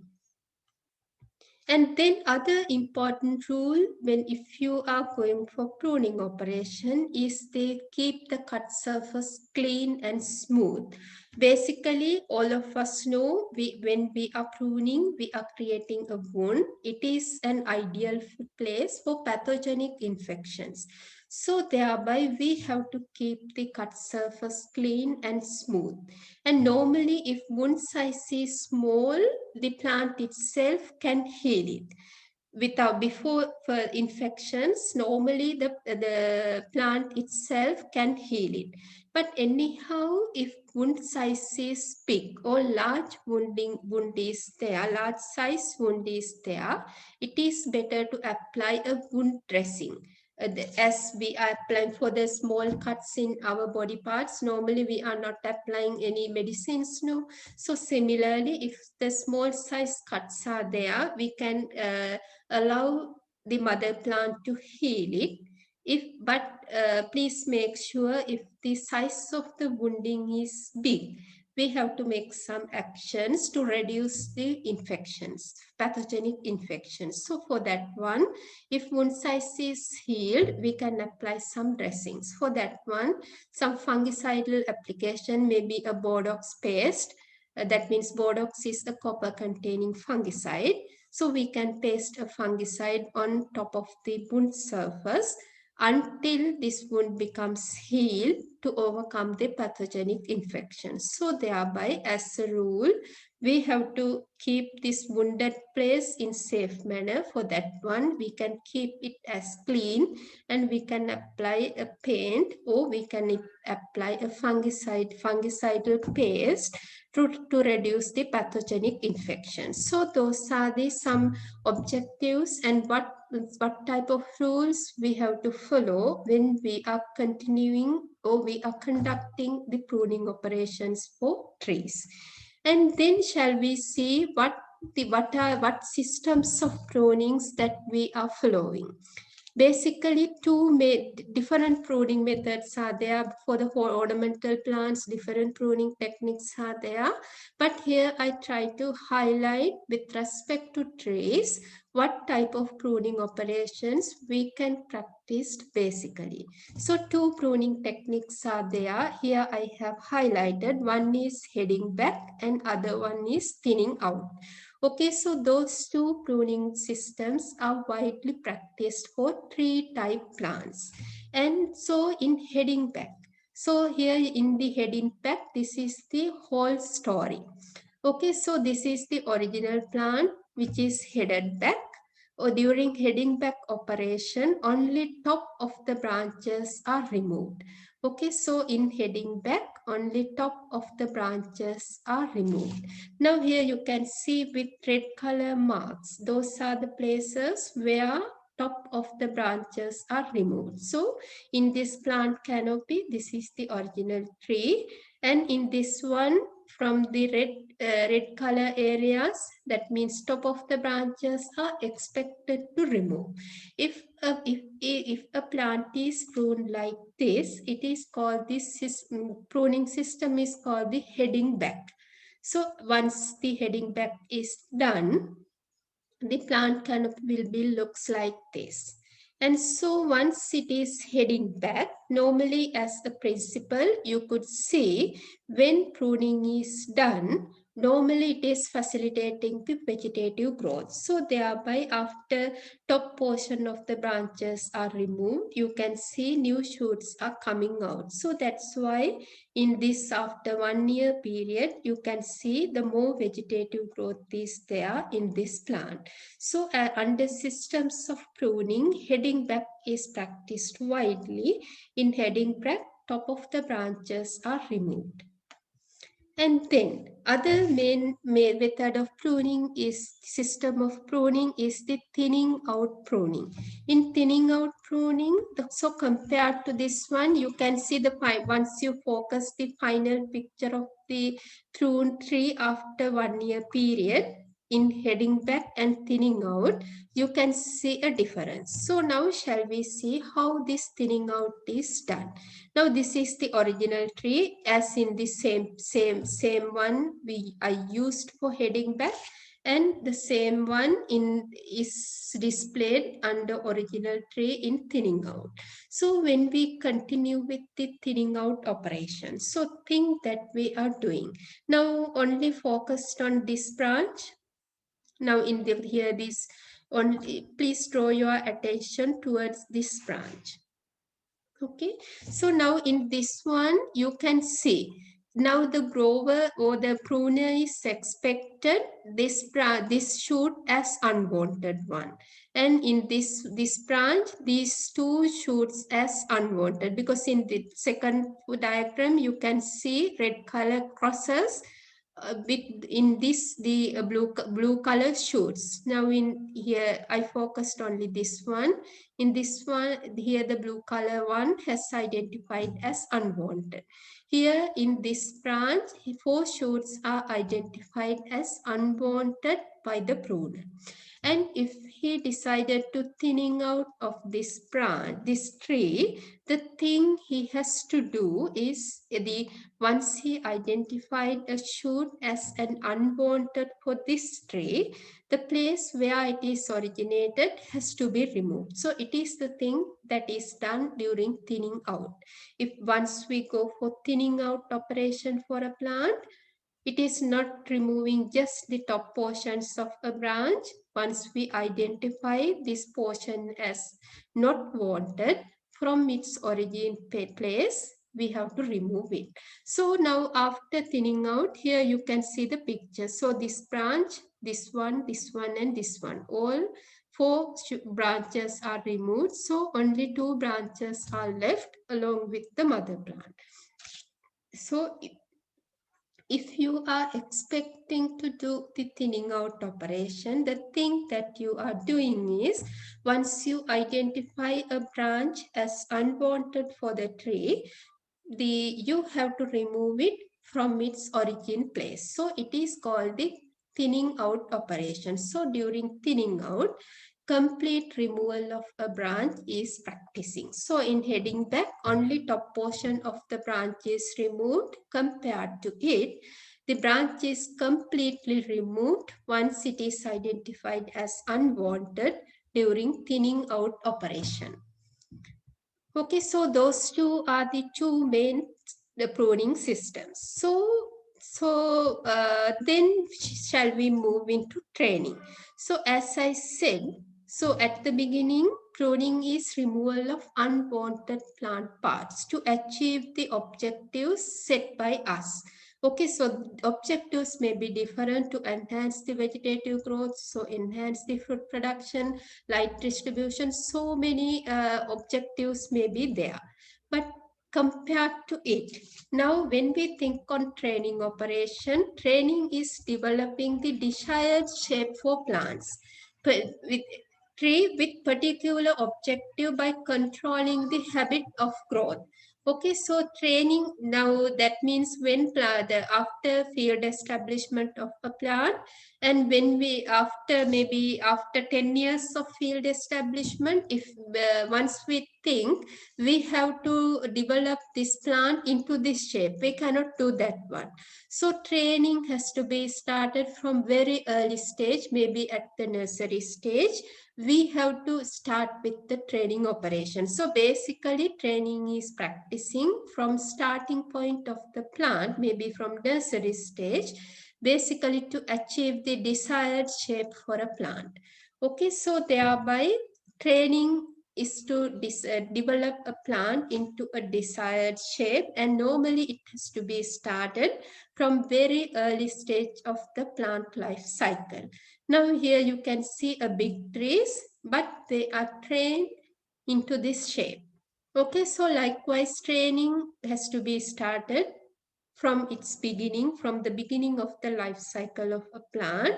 And then other important rule when if you are going for pruning operation is they keep the cut surface clean and smooth. Basically, all of us know when we are pruning, we are creating a wound. It is an ideal place for pathogenic infections. So thereby we have to keep the cut surface clean and smooth. And normally if wound size is small, the plant itself can heal it. Without before for infections, normally the plant itself can heal it. But anyhow, if wound size is big or large wound is there, large size wound is there, it is better to apply a wound dressing. As we are applying for the small cuts in our body parts, normally we are not applying any medicines, no. So similarly, if the small size cuts are there, we can allow the mother plant to heal it. But please make sure if the size of the wounding is big, we have to make some actions to reduce the infections, pathogenic infections. So for that one, if wound size is healed, we can apply some dressings. For that one, some fungicidal application may be a Botox paste. That means Botox is a copper containing fungicide. So we can paste a fungicide on top of the wound surface until this wound becomes healed to overcome the pathogenic infection. So thereby, as a rule, we have to keep this wounded place in safe manner. For that one, we can keep it as clean and we can apply a paint or we can apply a fungicidal paste to reduce the pathogenic infections. So those are the some objectives and what type of rules we have to follow when we are continuing or we are conducting the pruning operations for trees. And then shall we see what systems of prunings that we are following. Basically, different pruning methods are there for the whole ornamental plants, different pruning techniques are there. But here I try to highlight with respect to trees, what type of pruning operations we can practice basically. So 2 pruning techniques are there. Here I have highlighted, one is heading back and other one is thinning out. Okay, so those 2 pruning systems are widely practiced for tree type plants. And so in heading back, so here in the heading back, this is the whole story. Okay, so this is the original plant which is headed back. Or during heading back operation, only top of the branches are removed. Okay, so in heading back, only top of the branches are removed. Now here you can see with red color marks, those are the places where top of the branches are removed. So in this plant canopy, this is the original tree, and in this one, from the red color areas, that means top of the branches are expected to remove. If a plant is pruned like this, it is called pruning system is called the heading back. So once the heading back is done, the plant canopy will be looks like this. And so once it is heading back, normally as a principle, you could see when pruning is done, normally it is facilitating the vegetative growth. So thereby after top portion of the branches are removed, you can see new shoots are coming out. So that's why in this after 1 year period, you can see the more vegetative growth is there in this plant. So under systems of pruning, heading back is practiced widely. In heading back, top of the branches are removed. And then other main method of pruning is system of pruning is the thinning out pruning. In thinning out pruning, so compared to this one, you can see the once you focus the final picture of the prune tree after 1 year period in heading back and thinning out, you can see a difference. So now shall we see how this thinning out is done. Now this is the original tree as in the same one I used for heading back, and the same one is displayed under original tree in thinning out. So when we continue with the thinning out operation, so think that we are doing now only focused on this branch. Now in the here this only, please draw your attention towards this branch. Okay, so now in this one, you can see now the grower or the pruner is expected this shoot as unwanted one, and in this branch these two shoots as unwanted, because in the second diagram you can see red color crosses with in this the blue color shoots. Now in here I focused only this one. In this one here the blue color one has identified as unwanted. Here in this branch 4 shoots are identified as unwanted by the pruner. And if he decided to thinning out of this branch, this tree, the thing he has to do is once he identified a shoot as an unwanted for this tree, the place where it is originated has to be removed. So it is the thing that is done during thinning out. If once we go for thinning out operation for a plant, it is not removing just the top portions of a branch. Once we identify this portion as not wanted from its origin place, we have to remove it. So now after thinning out, here you can see the picture. So this branch, this one, and this one, all 4 branches are removed. So only 2 branches are left along with the mother plant. So if you are expecting to do the thinning out operation, the thing that you are doing is once you identify a branch as unwanted for the tree, you have to remove it from its origin place. So it is called the thinning out operation. So during thinning out, complete removal of a branch is practicing. So in heading back, only top portion of the branch is removed. Compared to it, the branch is completely removed once it is identified as unwanted during thinning out operation. Okay, so those two are the two main pruning systems. Then shall we move into training? So as I said, so at the beginning, pruning is removal of unwanted plant parts to achieve the objectives set by us. Okay, so objectives may be different: to enhance the vegetative growth, so enhance the fruit production, light distribution, so many objectives may be there. But compared to it, now when we think on training operation, training is developing the desired shape for plants with tree with particular objective by controlling the habit of growth. Okay, so training now that means when after field establishment of a plant, and when we maybe after 10 years of field establishment, if once we think we have to develop this plant into this shape, we cannot do that one. So training has to be started from very early stage, maybe at the nursery stage. We have to start with the training operation. So basically training is practicing from starting point of the plant, maybe from nursery stage, basically to achieve the desired shape for a plant. Okay, so thereby training is to develop a plant into a desired shape, and normally it has to be started from very early stage of the plant life cycle. Now here you can see a big trees, but they are trained into this shape. Okay, so likewise, training has to be started from its beginning, from the beginning of the life cycle of a plant,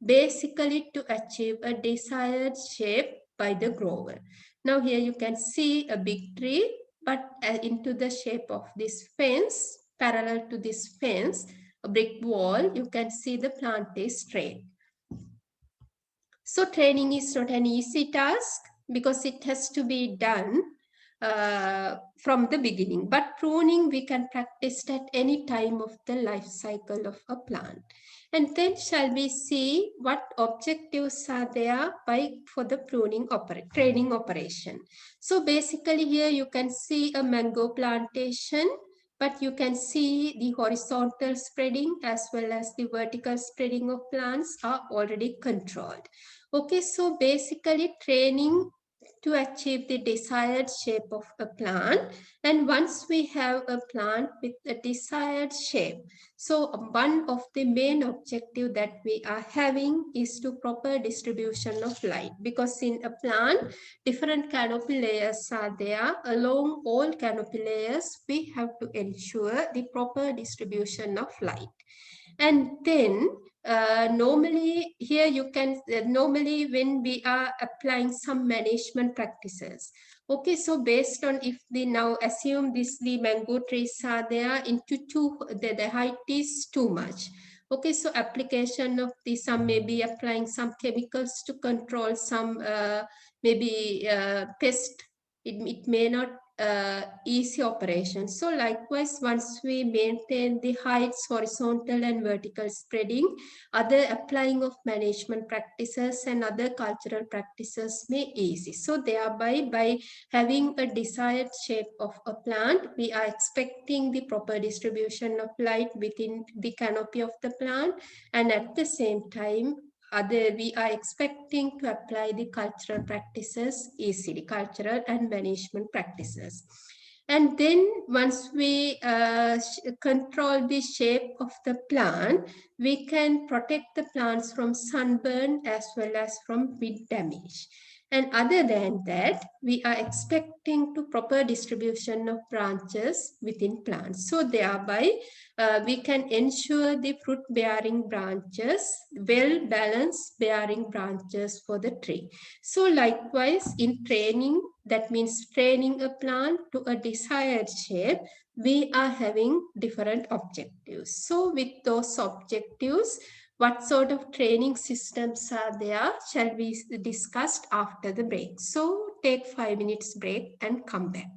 basically to achieve a desired shape by the grower. Now here you can see a big tree, but into the shape of this fence, parallel to this fence, a brick wall, you can see the plant is straight. So training is not an easy task because it has to be done from the beginning. But pruning we can practice at any time of the life cycle of a plant. And then shall we see what objectives are there for the training operation. So basically here you can see a mango plantation, but you can see the horizontal spreading as well as the vertical spreading of plants are already controlled. Okay, so basically training to achieve the desired shape of a plant. And once we have a plant with a desired shape, so one of the main objective that we are having is to proper distribution of light, because in a plant, different canopy layers are there. Along all canopy layers, we have to ensure the proper distribution of light. And then normally here you can normally when we are applying some management practices. Okay, so based on if the now assume the mango trees are there into the height is too much. Okay, so application of some maybe applying some chemicals to control some maybe pest. It may not easy operation. So likewise, once we maintain the heights, horizontal and vertical spreading, other applying of management practices and other cultural practices may easy. So thereby, by having a desired shape of a plant, we are expecting the proper distribution of light within the canopy of the plant, and at the same time, we are expecting to apply the cultural practices easily, cultural and management practices. And then once we control the shape of the plant, we can protect the plants from sunburn as well as from wind damage. And other than that, we are expecting to proper distribution of branches within plants. So thereby, we can ensure the fruit bearing branches, well balanced bearing branches for the tree. So likewise in training, that means training a plant to a desired shape, we are having different objectives. So with those objectives, what sort of training systems are there shall be discussed after the break. So take 5 minutes break and come back.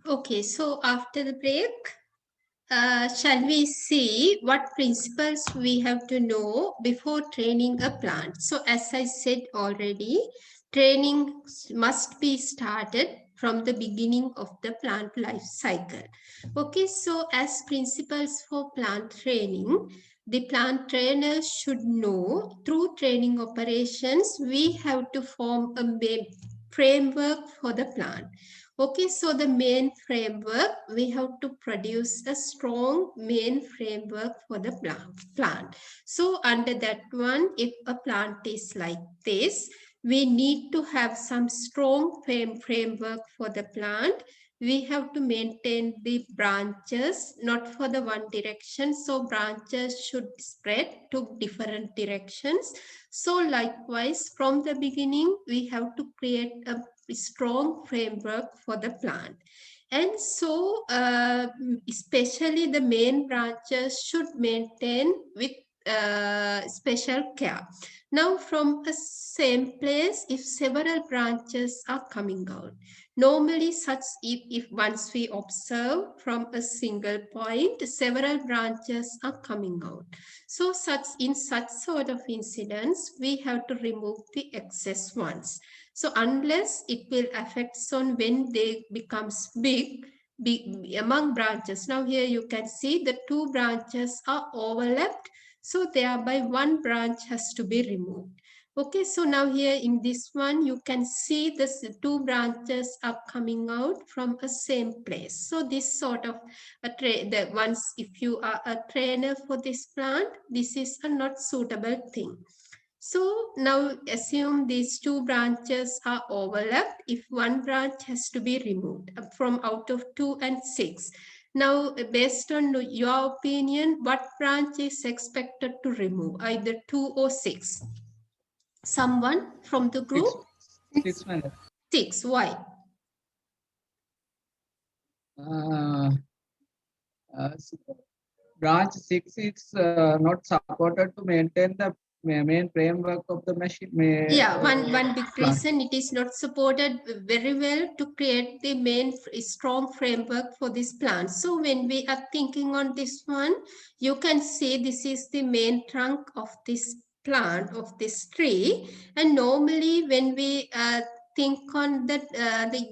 Okay, so after the break, shall we see what principles we have to know before training a plant? So, as I said already, training must be started from the beginning of the plant life cycle. Okay, so as principles for plant training, the plant trainer should know through training operations, we have to form a framework for the plant. Okay, so the main framework, we have to produce a strong main framework for the plant. So under that one, if a plant is like this, we need to have some strong framework for the plant. We have to maintain the branches, not for the one direction. So branches should spread to different directions. So likewise, from the beginning, we have to create a strong framework for the plant. And so, especially the main branches should maintain with special care. Now, from the same place, if several branches are coming out, normally such if once we observe from a single point, several branches are coming out. So, in such sort of incidents, we have to remove the excess ones. So unless it will affect on when they becomes big among branches. Now here you can see the two branches are overlapped. So thereby one branch has to be removed. Okay, so now here in this one, you can see the two branches are coming out from a same place. So this sort of the once if you are a trainer for this plant, this is a not suitable thing. So now assume these two branches are overlapped if one branch has to be removed from out of 2 and 6. Now, based on your opinion, what branch is expected to remove, either 2 or 6? Someone from the group? 6, madam. 6, why? Uh, branch 6 is not supported to maintain the main framework of the machine. Yeah, one big reason it is not supported very well to create the main strong framework for this plant. So when we are thinking on this one, you can see this is the main trunk of this plant, of this tree. And normally when we think on that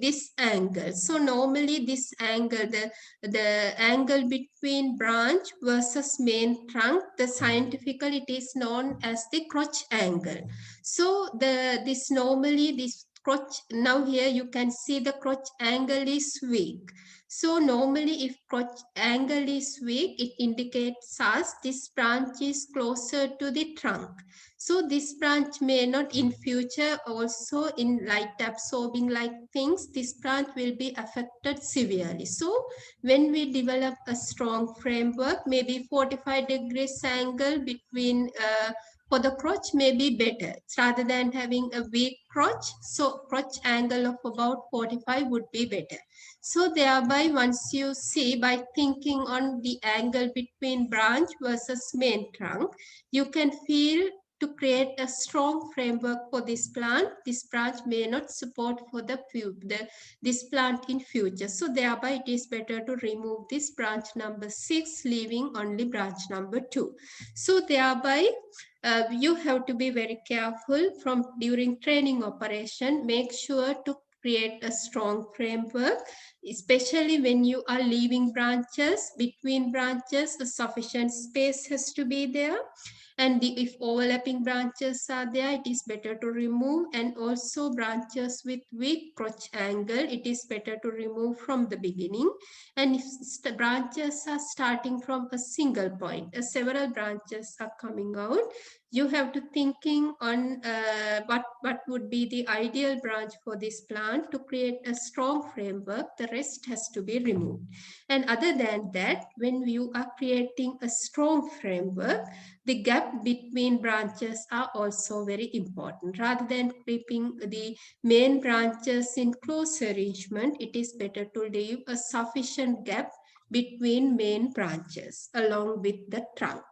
this angle, so normally this angle, the angle between branch versus main trunk, the scientifically it is known as the crotch angle. So this crotch, now here you can see the crotch angle is weak. So normally if crotch angle is weak, it indicates us this branch is closer to the trunk. So this branch may not in future also in light absorbing like things, this branch will be affected severely. So when we develop a strong framework, maybe 45 degrees angle between for the crotch may be better rather than having a weak crotch. So crotch angle of about 45 would be better. So thereby once you see by thinking on the angle between branch versus main trunk, you can feel to create a strong framework for this plant. This branch may not support for this plant in future. So thereby it is better to remove this branch number 6, leaving only branch number 2. So thereby you have to be very careful from during training operation. Make sure to create a strong framework, especially when you are leaving branches. Between branches, a sufficient space has to be there. And if overlapping branches are there, it is better to remove. And also branches with weak crotch angle, it is better to remove from the beginning. And if the branches are starting from a single point, several branches are coming out, you have to thinking on what would be the ideal branch for this plant to create a strong framework. The rest has to be removed. And other than that, when you are creating a strong framework, the gap between branches are also very important. Rather than keeping the main branches in close arrangement, it is better to leave a sufficient gap between main branches along with the trunk.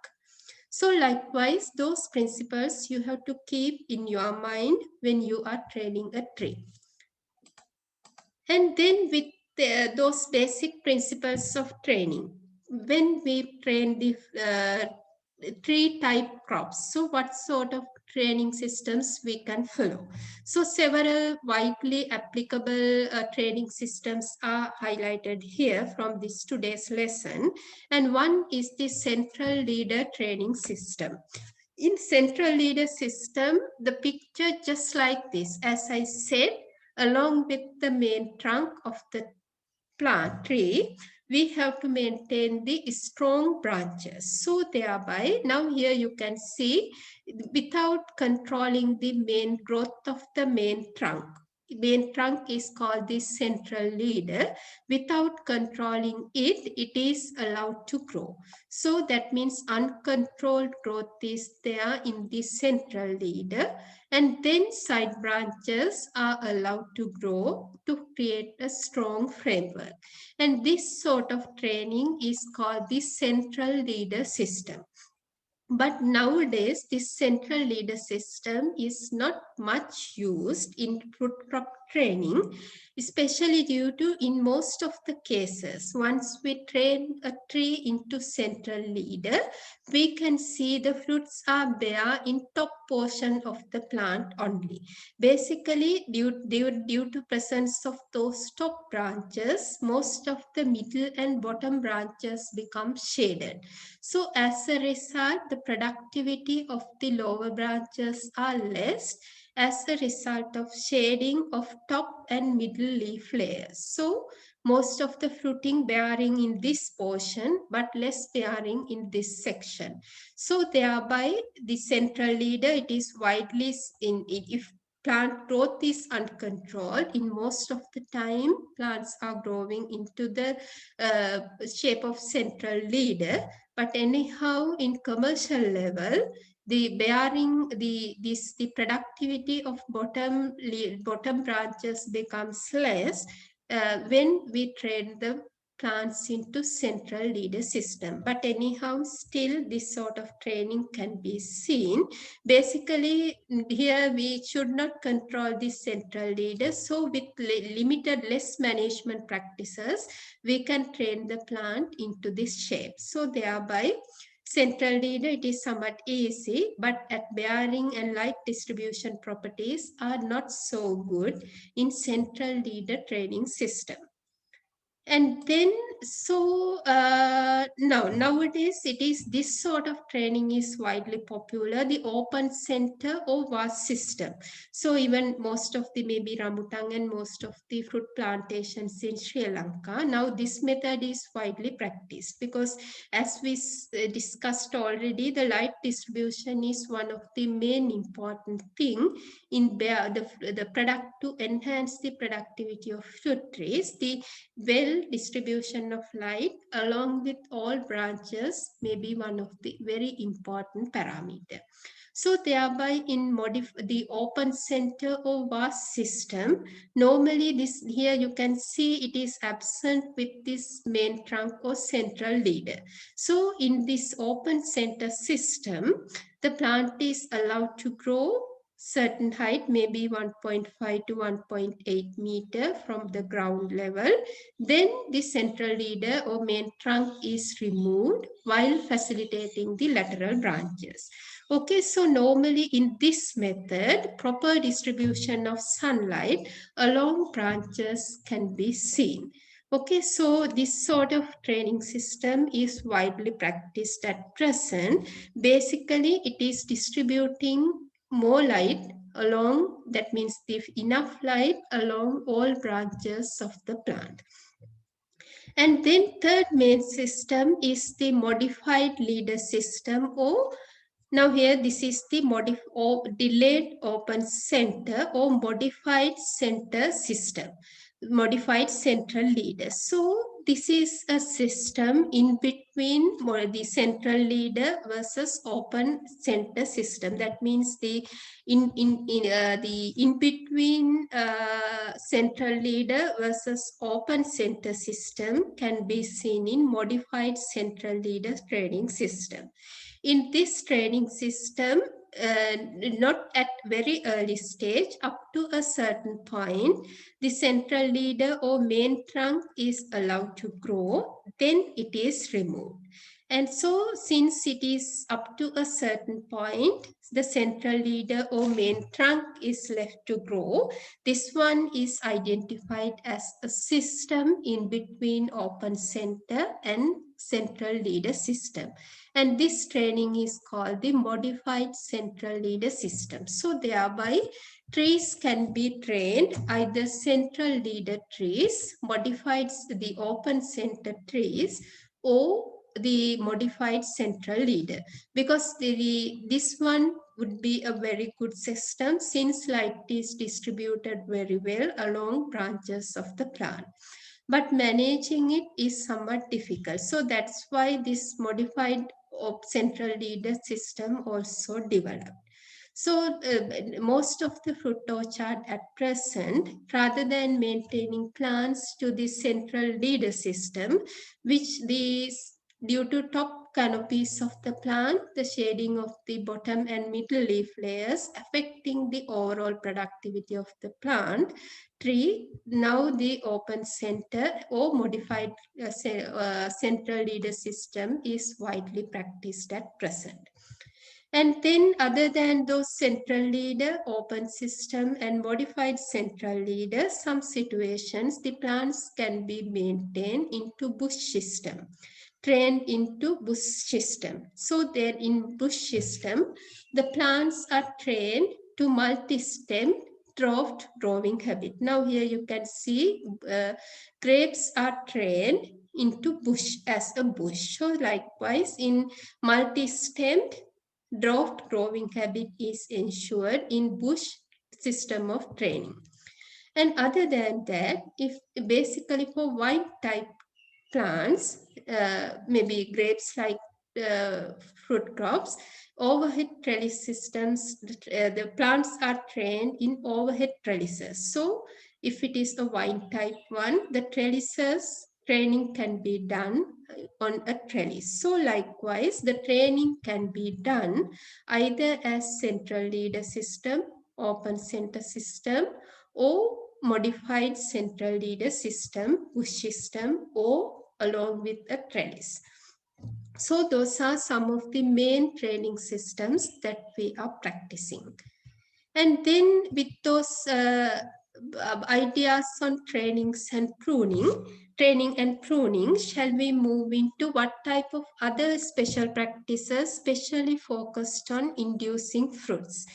So likewise, those principles you have to keep in your mind when you are training a tree. And then with those basic principles of training, when we train the tree type crops, so what sort of training systems we can follow? So several widely applicable training systems are highlighted here from this today's lesson. And one is the central leader training system. In central leader system, the picture just like this, as I said, along with the main trunk of the plant tree, we have to maintain the strong branches. So thereby, now here you can see, without controlling the main growth of the main trunk, main trunk is called the central leader. Without controlling it, it is allowed to grow. So that means uncontrolled growth is there in the central leader, and then side branches are allowed to grow to create a strong framework. And this sort of training is called the central leader system. But nowadays, this central leader system is not much used in fruit crop training, especially due to in most of the cases, once we train a tree into central leader, we can see the fruits are bare in top portion of the plant only. Basically, due to presence of those top branches, most of the middle and bottom branches become shaded. So as a result, the productivity of the lower branches are less as a result of shading of top and middle leaf layers. So most of the fruiting bearing in this portion, but less bearing in this section. So thereby the central leader, it is widely if plant growth is uncontrolled, in most of the time plants are growing into the shape of central leader. But anyhow, in commercial level, the bearing, the productivity of bottom branches becomes less when we train the plants into central leader system. But anyhow, still this sort of training can be seen. Basically, here we should not control the central leader. So with limited less management practices, we can train the plant into this shape. So thereby, central leader, it is somewhat easy, but at bearing and light distribution properties are not so good in central leader training system. And then so nowadays it is this sort of training is widely popular, the open center or vast system. So even most of the maybe rambutan and most of the fruit plantations in Sri Lanka, now this method is widely practiced because as we discussed already, the light distribution is one of the main important thing in the product to enhance the productivity of fruit trees. The well distribution of light along with all branches may be one of the very important parameter. So thereby in the open center or vast system, normally this here you can see it is absent with this main trunk or central leader. So in this open center system, the plant is allowed to grow certain height, maybe 1.5 to 1.8 meter from the ground level. Then the central leader or main trunk is removed while facilitating the lateral branches. Okay, so normally in this method, proper distribution of sunlight along branches can be seen. Okay, so this sort of training system is widely practiced at present. Basically, it is distributing more light along, that means if enough light along all branches of the plant. And then third main system is the modified leader system, or now here this is the delayed open center or modified center system, modified central leader. So this is a system in between the central leader versus open center system. That means the in between central leader versus open center system can be seen in modified central leader training system. In this training system, not at very early stage, up to a certain point, the central leader or main trunk is allowed to grow, then it is removed. And so since it is up to a certain point, the central leader or main trunk is left to grow. This one is identified as a system in between open center and central leader system. And this training is called the modified central leader system. So thereby trees can be trained, either central leader trees, modified the open center trees, or the modified central leader, because this one would be a very good system since light is distributed very well along branches of the plant, but managing it is somewhat difficult. So that's why this modified central leader system also developed. So most of the fruit orchard at present, rather than maintaining plants to the central leader system, which these due to top canopies of the plant, the shading of the bottom and middle leaf layers affecting the overall productivity of the plant tree, now the open center or modified central leader system is widely practiced at present. And then other than those central leader, open system and modified central leader, some situations the plants can be maintained into bush system, trained into bush system. So there in bush system, the plants are trained to multi-stem dwarfed growing habit. Now here you can see grapes are trained into bush as a bush. So likewise in multi-stemmed dwarfed growing habit is ensured in bush system of training. And other than that, if basically for wild type plants, maybe grapes like fruit crops, overhead trellis systems, the plants are trained in overhead trellises. So if it is a wine type one, the trellises training can be done on a trellis. So likewise, the training can be done either as central leader system, open center system, or modified central leader system, bush system, or along with a trellis. So those are some of the main training systems that we are practicing. And then with those ideas on training and pruning, shall we move into what type of other special practices specially focused on inducing fruits?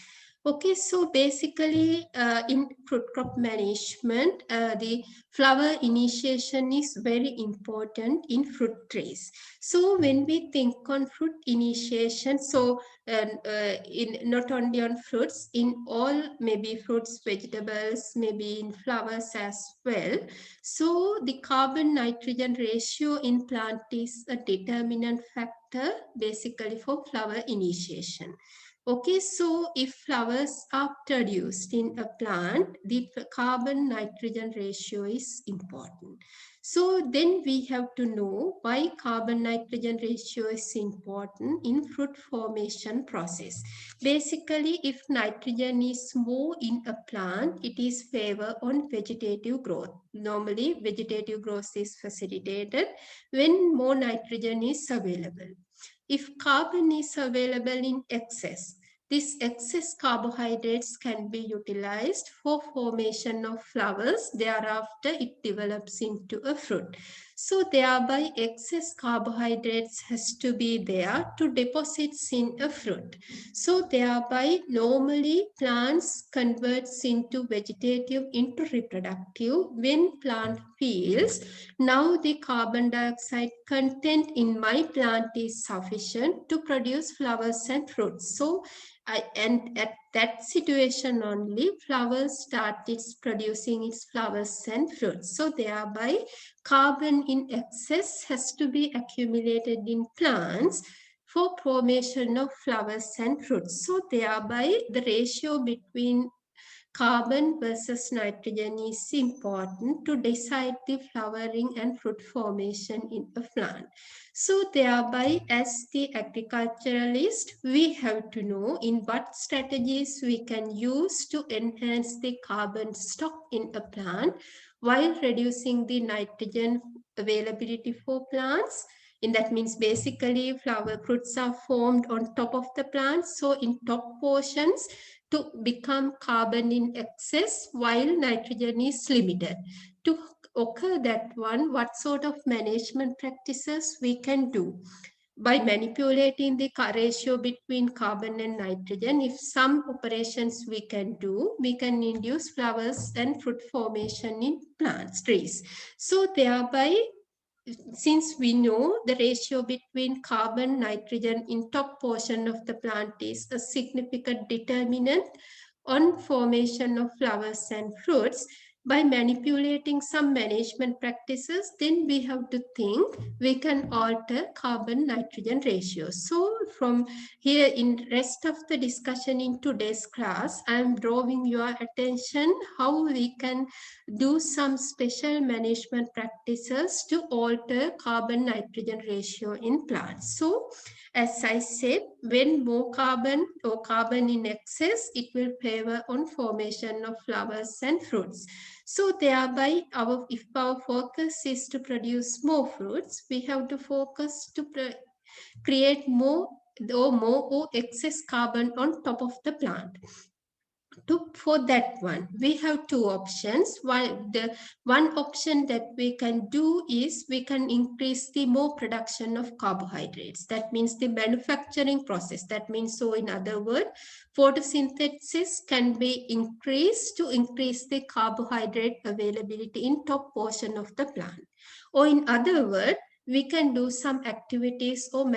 Okay, so basically in fruit crop management, the flower initiation is very important in fruit trees. So when we think on fruit initiation, so in not only on fruits, in all maybe fruits, vegetables, maybe in flowers as well. So the carbon nitrogen ratio in plant is a determinant factor basically for flower initiation. Okay, so if flowers are produced in a plant, the carbon nitrogen ratio is important. So then we have to know why carbon nitrogen ratio is important in fruit formation process. Basically, if nitrogen is more in a plant, it is favor on vegetative growth. Normally, vegetative growth is facilitated when more nitrogen is available. If carbon is available in excess, these excess carbohydrates can be utilized for formation of flowers. Thereafter, it develops into a fruit. So thereby excess carbohydrates has to be there to deposit in a fruit. So thereby normally plants converts into vegetative into reproductive when plant feels now the carbon dioxide content in my plant is sufficient to produce flowers and fruits. So and at that situation only flowers start its producing its flowers and fruits. So thereby carbon in excess has to be accumulated in plants for formation of flowers and fruits. So thereby the ratio between carbon versus nitrogen is important to decide the flowering and fruit formation in a plant. So thereby, as the agriculturalist, we have to know in what strategies we can use to enhance the carbon stock in a plant while reducing the nitrogen availability for plants. And that means basically flower fruits are formed on top of the plant. So in top portions, to become carbon in excess while nitrogen is limited. To occur that one, what sort of management practices we can do? By manipulating the ratio between carbon and nitrogen, if some operations we can do, we can induce flowers and fruit formation in plants, trees. So thereby since we know the ratio between carbon nitrogen in top portion of the plant is a significant determinant on formation of flowers and fruits, by manipulating some management practices, then we have to think we can alter carbon nitrogen ratio. So from here in rest of the discussion in today's class, I am drawing your attention how we can do some special management practices to alter carbon nitrogen ratio in plants. So as I said, when more carbon or carbon in excess, it will favor on formation of flowers and fruits. So thereby, if our focus is to produce more fruits, we have to focus to create more or excess carbon on top of the plant. For that one, we have two options. The one option that we can do is we can increase the more production of carbohydrates. That means the manufacturing process. That means, so in other words, photosynthesis can be increased to increase the carbohydrate availability in top portion of the plant. Or in other words, we can do some activities or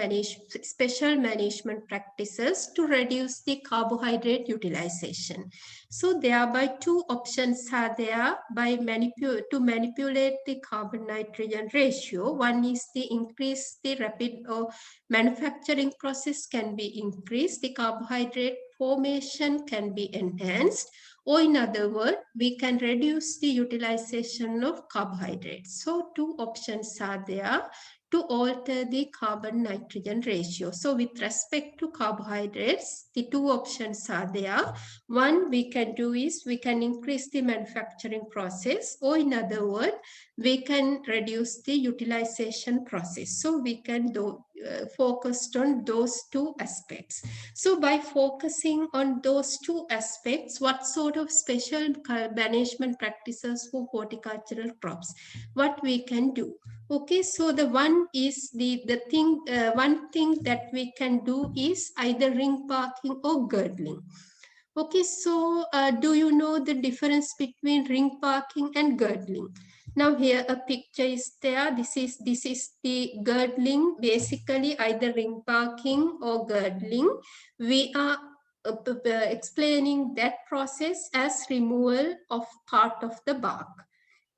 special management practices to reduce the carbohydrate utilization. So thereby two options are there by to manipulate the carbon nitrogen ratio. One is the increase the rapid or manufacturing process can be increased, the carbohydrate formation can be enhanced, or in other words, we can reduce the utilization of carbohydrates. So two options are there to alter the carbon nitrogen ratio. So with respect to carbohydrates, the two options are there. One we can do is we can increase the manufacturing process, or in other words, we can reduce the utilization process. So we can focused on those two aspects. So by focusing on those two aspects, what sort of special management practices for horticultural crops, what we can do? Okay, so the one is one thing that we can do is either ring barking or girdling. Okay, so do you know the difference between ring barking and girdling? Now here a picture is there. This is the girdling, basically either ring barking or girdling. We are explaining that process as removal of part of the bark.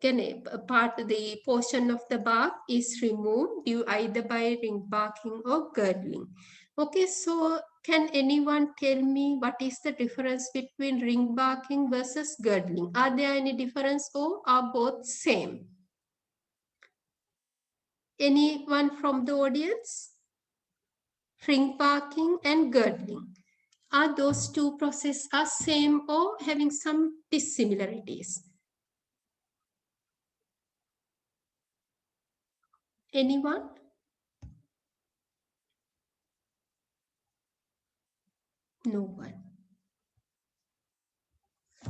The portion of the bark is removed due either by ring barking or girdling. Okay, so can anyone tell me what is the difference between ring barking versus girdling? Are there any difference or are both same? Anyone from the audience? Ring barking and girdling. Are those two processes are same or having some dissimilarities? Anyone? No one.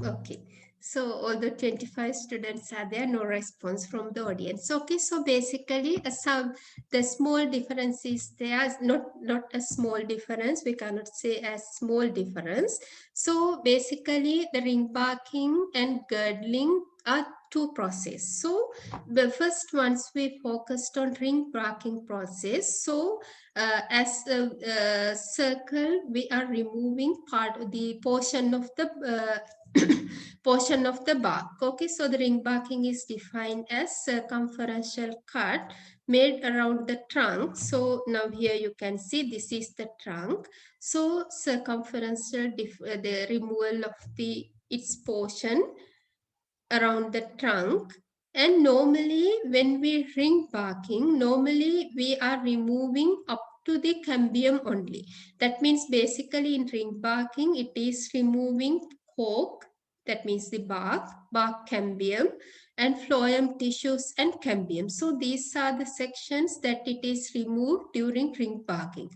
Okay, so although 25 students are there, no response from the audience. Okay, so basically the small difference is there, not a small difference, we cannot say a small difference. So basically the ring barking and girdling are two process. So the first ones we focused on ring barking process. So as a circle, we are removing part of the portion of the portion of the bark. Okay, so the ring barking is defined as circumferential cut made around the trunk. So now here you can see this is the trunk. So circumferential the removal of its portion around the trunk. And normally when we ring barking, normally we are removing up to the cambium only. That means basically in ring barking, it is removing cork, that means the bark cambium, and phloem tissues and cambium. So these are the sections that it is removed during ring barking.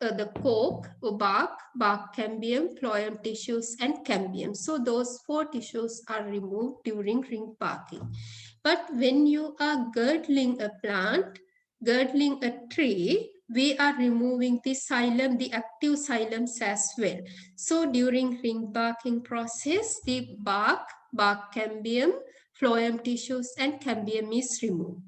The cork, bark cambium, phloem tissues, and cambium. So those four tissues are removed during ring barking. But when you are girdling a plant, girdling a tree, we are removing the xylem, the active xylems as well. So during ring barking process, the bark cambium, phloem tissues, and cambium is removed.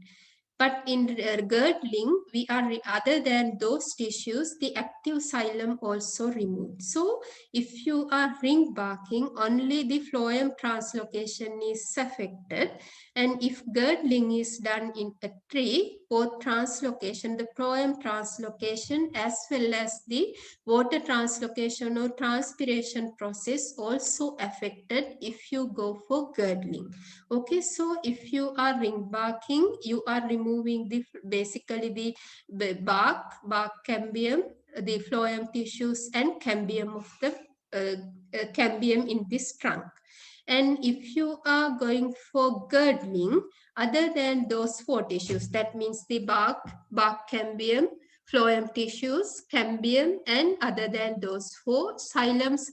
But in girdling, we are, other than those tissues, the active xylem also removed. So if you are ring barking, only the phloem translocation is affected. And if girdling is done in a tree, both translocation, the phloem translocation as well as the water translocation or transpiration process also affected if you go for girdling. Okay, so if you are ring barking, you are removing basically the bark cambium, the phloem tissues, and cambium of the cambium in this trunk. And if you are going for girdling, other than those four tissues, that means the bark cambium, phloem tissues, cambium, and other than those four, xylems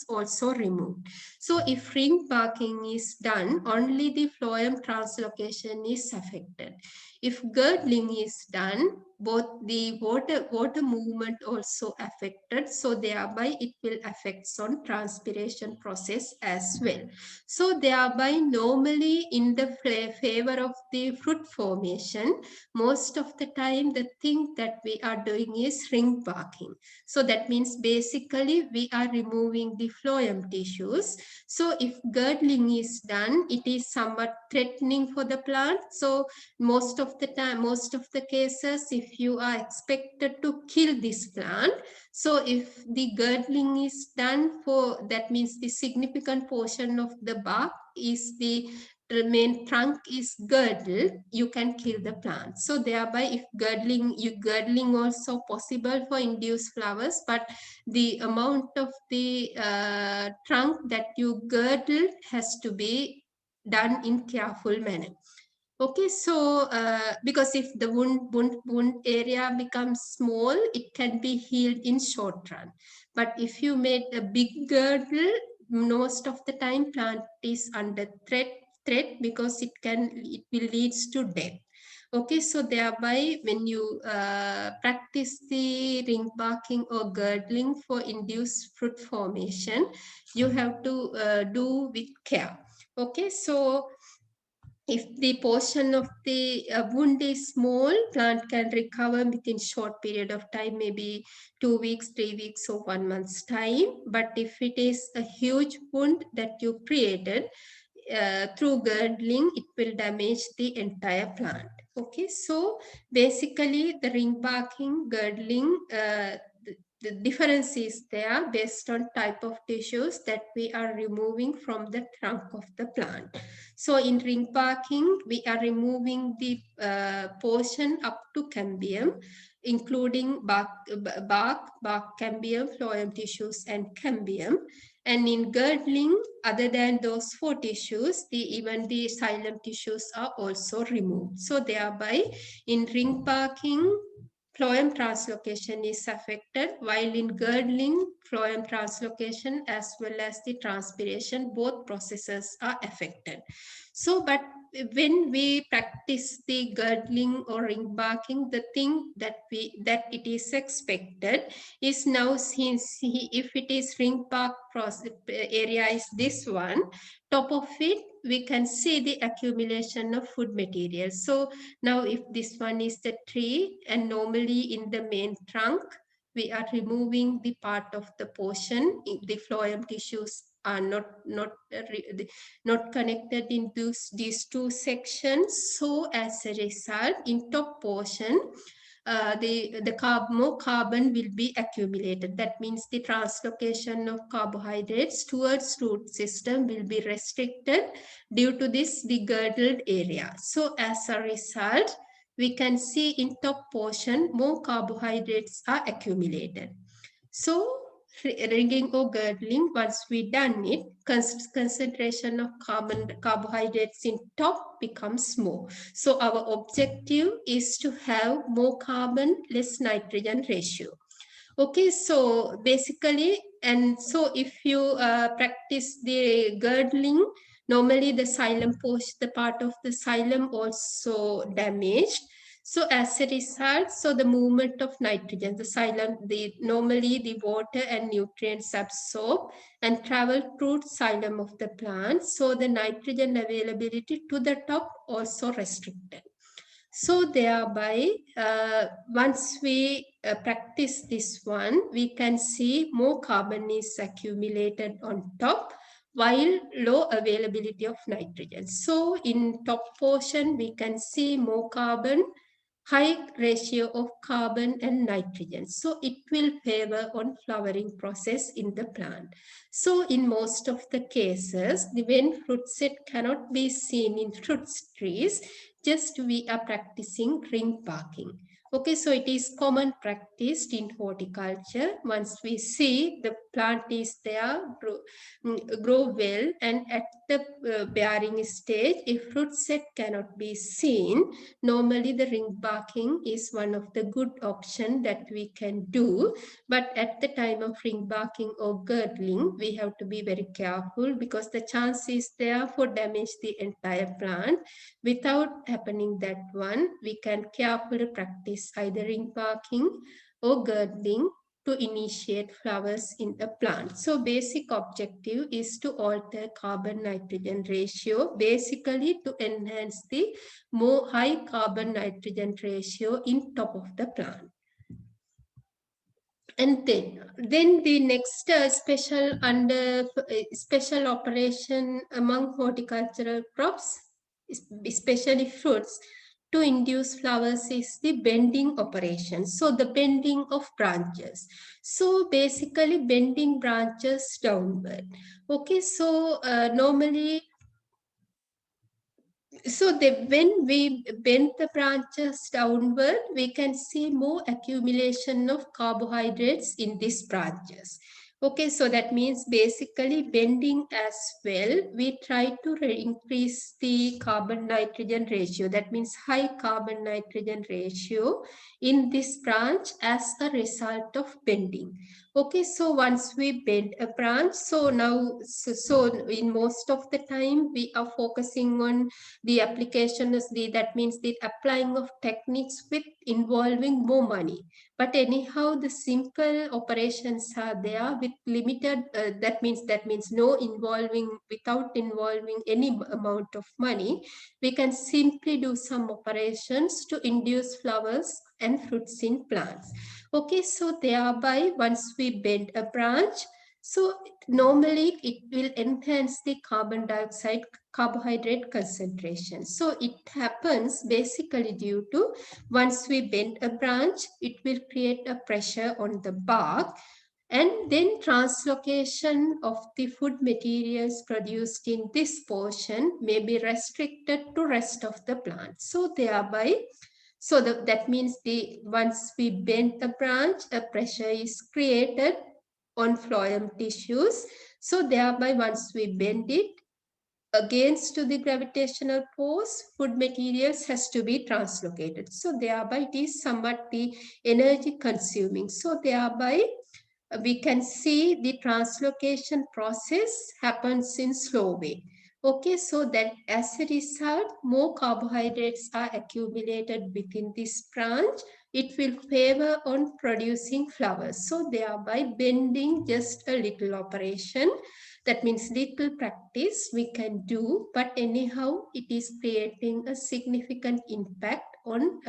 also removed. So if ring barking is done, only the phloem translocation is affected. If girdling is done, both the water movement also affected, so thereby it will affect on transpiration process as well. So thereby normally in the favor of the fruit formation, most of the time the thing that we are doing is ring barking. So that means basically we are removing the phloem tissues. So if girdling is done, it is somewhat threatening for the plant. So most of the time, most of the cases, if you are expected to kill this plant, so if the girdling is done for, that means the significant portion of the bark is the main trunk is girdled, you can kill the plant. So thereby if girdling also possible for induced flowers, but the amount of the trunk that you girdle has to be done in careful manner. Okay, so because if the wound area becomes small, it can be healed in short run. But if you made a big girdle, most of the time plant is under threat because it will leads to death. Okay, so thereby when you practice the ring barking or girdling for induced fruit formation, you have to do with care. Okay, so if the portion of the wound is small, plant can recover within short period of time, maybe 2 weeks, 3 weeks, or 1 month's time. But if it is a huge wound that you created through girdling, it will damage the entire plant. Okay, so basically the ring barking, girdling, the difference is there based on type of tissues that we are removing from the trunk of the plant. So in ring barking, we are removing the portion up to cambium, including bark, cambium, phloem tissues, and cambium. And in girdling, other than those four tissues, even the xylem tissues are also removed. So thereby, in ring barking, phloem translocation is affected, while in girdling, phloem translocation as well as the transpiration, both processes are affected. So, but when we practice the girdling or ring barking, the thing that it is expected is now, since if it is ring bark process area is this one, top of it we can see the accumulation of food material. So now if this one is the tree, and normally in the main trunk we are removing the part of the portion, the phloem tissues are not connected in these two sections. So as a result, in top portion, more carbon will be accumulated. That means the translocation of carbohydrates towards root system will be restricted due to this girdled area. So as a result, we can see in top portion more carbohydrates are accumulated. So ringing or girdling, once we done it, concentration of carbohydrates in top becomes more. So our objective is to have more carbon, less nitrogen ratio. Okay, so basically, and so if you practice the girdling, normally the xylem portion, the part of the xylem also damaged. So as a result, so the movement of nitrogen, the xylem, normally the water and nutrients absorb and travel through xylem of the plant. So the nitrogen availability to the top also restricted. So thereby, once we practice this one, we can see more carbon is accumulated on top while low availability of nitrogen. So in top portion, we can see more carbon, high ratio of carbon and nitrogen. So it will favor on flowering process in the plant. So in most of the cases, when fruit set cannot be seen in fruit trees, just we are practicing ring barking. Okay, so it is common practiced in horticulture. Once we see the plant is there, grow well, and at the bearing stage, if fruit set cannot be seen, normally the ring barking is one of the good option that we can do. But at the time of ring barking or girdling, we have to be very careful because the chance is there for damage the entire plant. Without happening that one, we can carefully practice either ring barking or girdling to initiate flowers in the plant. So basic objective is to alter carbon nitrogen ratio, basically to enhance the more high carbon nitrogen ratio in top of the plant. And then the next special operation among horticultural crops, especially fruits, to induce flowers is the bending operation. So the bending of branches. So basically bending branches downward. Okay, so normally, so when we bend the branches downward, we can see more accumulation of carbohydrates in these branches. Okay, so that means basically bending as well. We try to increase the carbon nitrogen ratio. That means high carbon nitrogen ratio in this branch as a result of bending. Okay, so once we bend a branch, so now, so in most of the time we are focusing on the application is that means the applying of techniques with involving more money. But anyhow, the simple operations are there with limited, that means no involving, without involving any amount of money. We can simply do some operations to induce flowers and fruits in plants. Okay, so thereby once we bend a branch, so normally it will enhance the carbon dioxide carbohydrate concentration. So it happens basically due to once we bend a branch, it will create a pressure on the bark, and then translocation of the food materials produced in this portion may be restricted to rest of the plant. So thereby, so that means the once we bend the branch, a pressure is created on phloem tissues. So thereby once we bend it, against to the gravitational force, food materials has to be translocated. So thereby it is somewhat the energy consuming. So thereby we can see the translocation process happens in slow way. Okay, so that as a result, more carbohydrates are accumulated within this branch. It will favor on producing flowers. So thereby bending just a little operation, that means little practice we can do, but anyhow, it is creating a significant impact on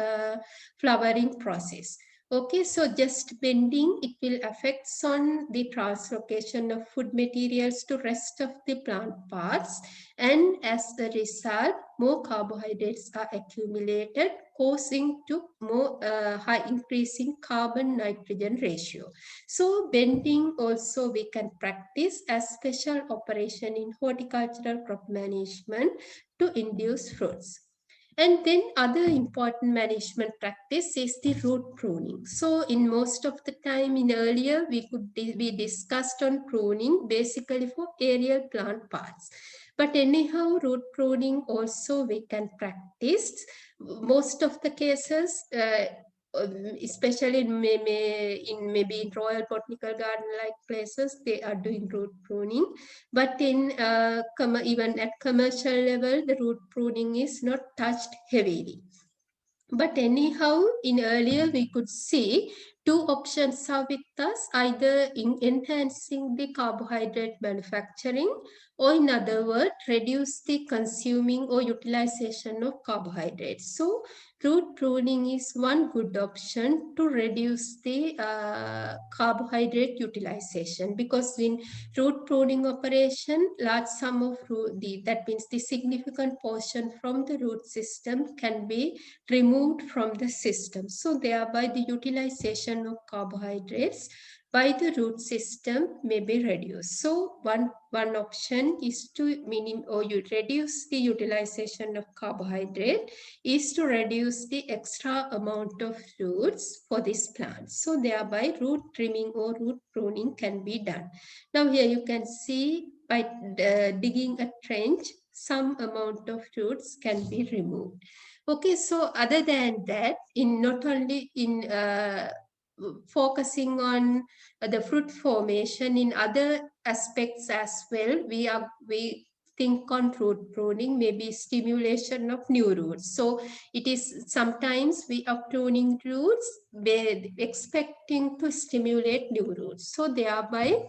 flowering process. Okay, so just bending, it will affect on the translocation of food materials to rest of the plant parts, and as a result, more carbohydrates are accumulated, causing to more high increasing carbon nitrogen ratio. So bending also we can practice as special operation in horticultural crop management to induce fruits. And then other important management practice is the root pruning. So in most of the time in earlier we discussed on pruning basically for aerial plant parts. But anyhow, root pruning also we can practice. Most of the cases, especially maybe in Royal Botanical Garden like places, they are doing root pruning. But in even at commercial level, the root pruning is not touched heavily. But anyhow, in earlier we could see two options are with us, either in enhancing the carbohydrate manufacturing, or in other words, reduce the consuming or utilization of carbohydrates. So root pruning is one good option to reduce the carbohydrate utilization, because in root pruning operation, large sum of that means the significant portion from the root system can be removed from the system. So thereby the utilization of carbohydrates by the root system may be reduced. So one option is to you reduce the utilization of carbohydrate is to reduce the extra amount of roots for this plant. So thereby root trimming or root pruning can be done. Now here you can see by digging a trench, some amount of roots can be removed. Okay, so other than that, in not only in focusing on the fruit formation, in other aspects as well, we think on root pruning, maybe stimulation of new roots. So it is sometimes we are pruning roots, expecting to stimulate new roots. So thereby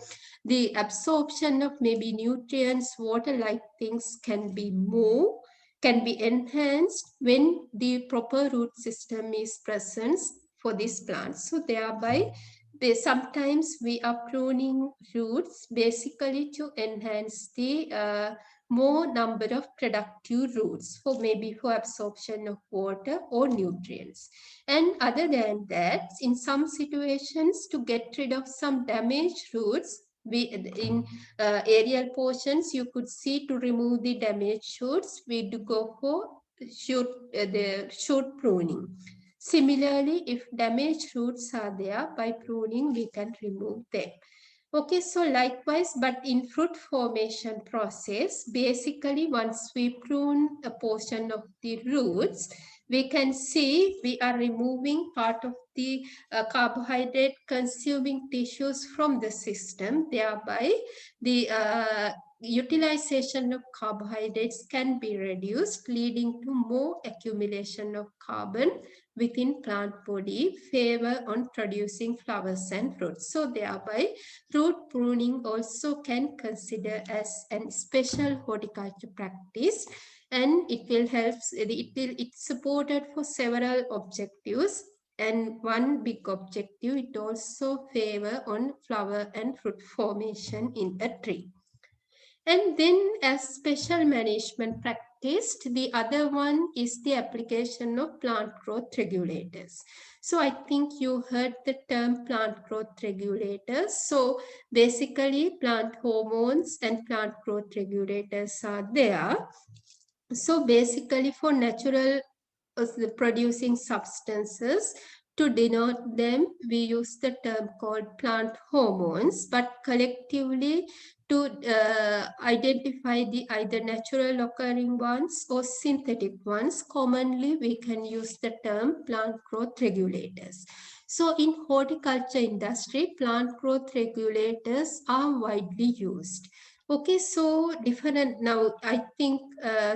the absorption of maybe nutrients, water-like things can be more, can be enhanced when the proper root system is present for this plant. So thereby, sometimes we are pruning roots basically to enhance the more number of productive roots for maybe for absorption of water or nutrients. And other than that, in some situations, to get rid of some damaged roots, in aerial portions, you could see to remove the damaged shoots, we do go for the shoot pruning. Similarly, if damaged roots are there, by pruning, we can remove them. Okay, so likewise, but in fruit formation process, basically once we prune a portion of the roots, we can see we are removing part of the carbohydrate consuming tissues from the system, thereby the utilization of carbohydrates can be reduced, leading to more accumulation of carbon within plant body, favor on producing flowers and fruits. So thereby fruit pruning also can consider as an special horticulture practice, and it will help, it's supported for several objectives, and one big objective, it also favor on flower and fruit formation in a tree. And then as special management practiced, the other one is the application of plant growth regulators. So I think you heard the term plant growth regulators. So basically plant hormones and plant growth regulators are there. So basically for natural producing substances, to denote them, we use the term called plant hormones, but collectively to identify the either natural occurring ones or synthetic ones, commonly we can use the term plant growth regulators. So in horticulture industry, plant growth regulators are widely used. Okay, so different now. I think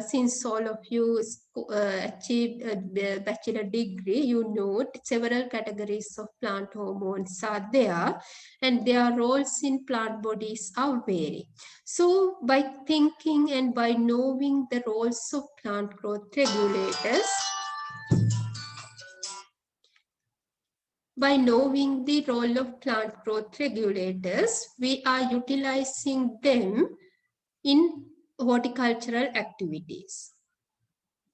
since all of you achieved a bachelor degree, you know several categories of plant hormones are there, and their roles in plant bodies are vary. So by thinking and by knowing the roles of plant growth regulators, by knowing the role of plant growth regulators, we are utilizing them in horticultural activities.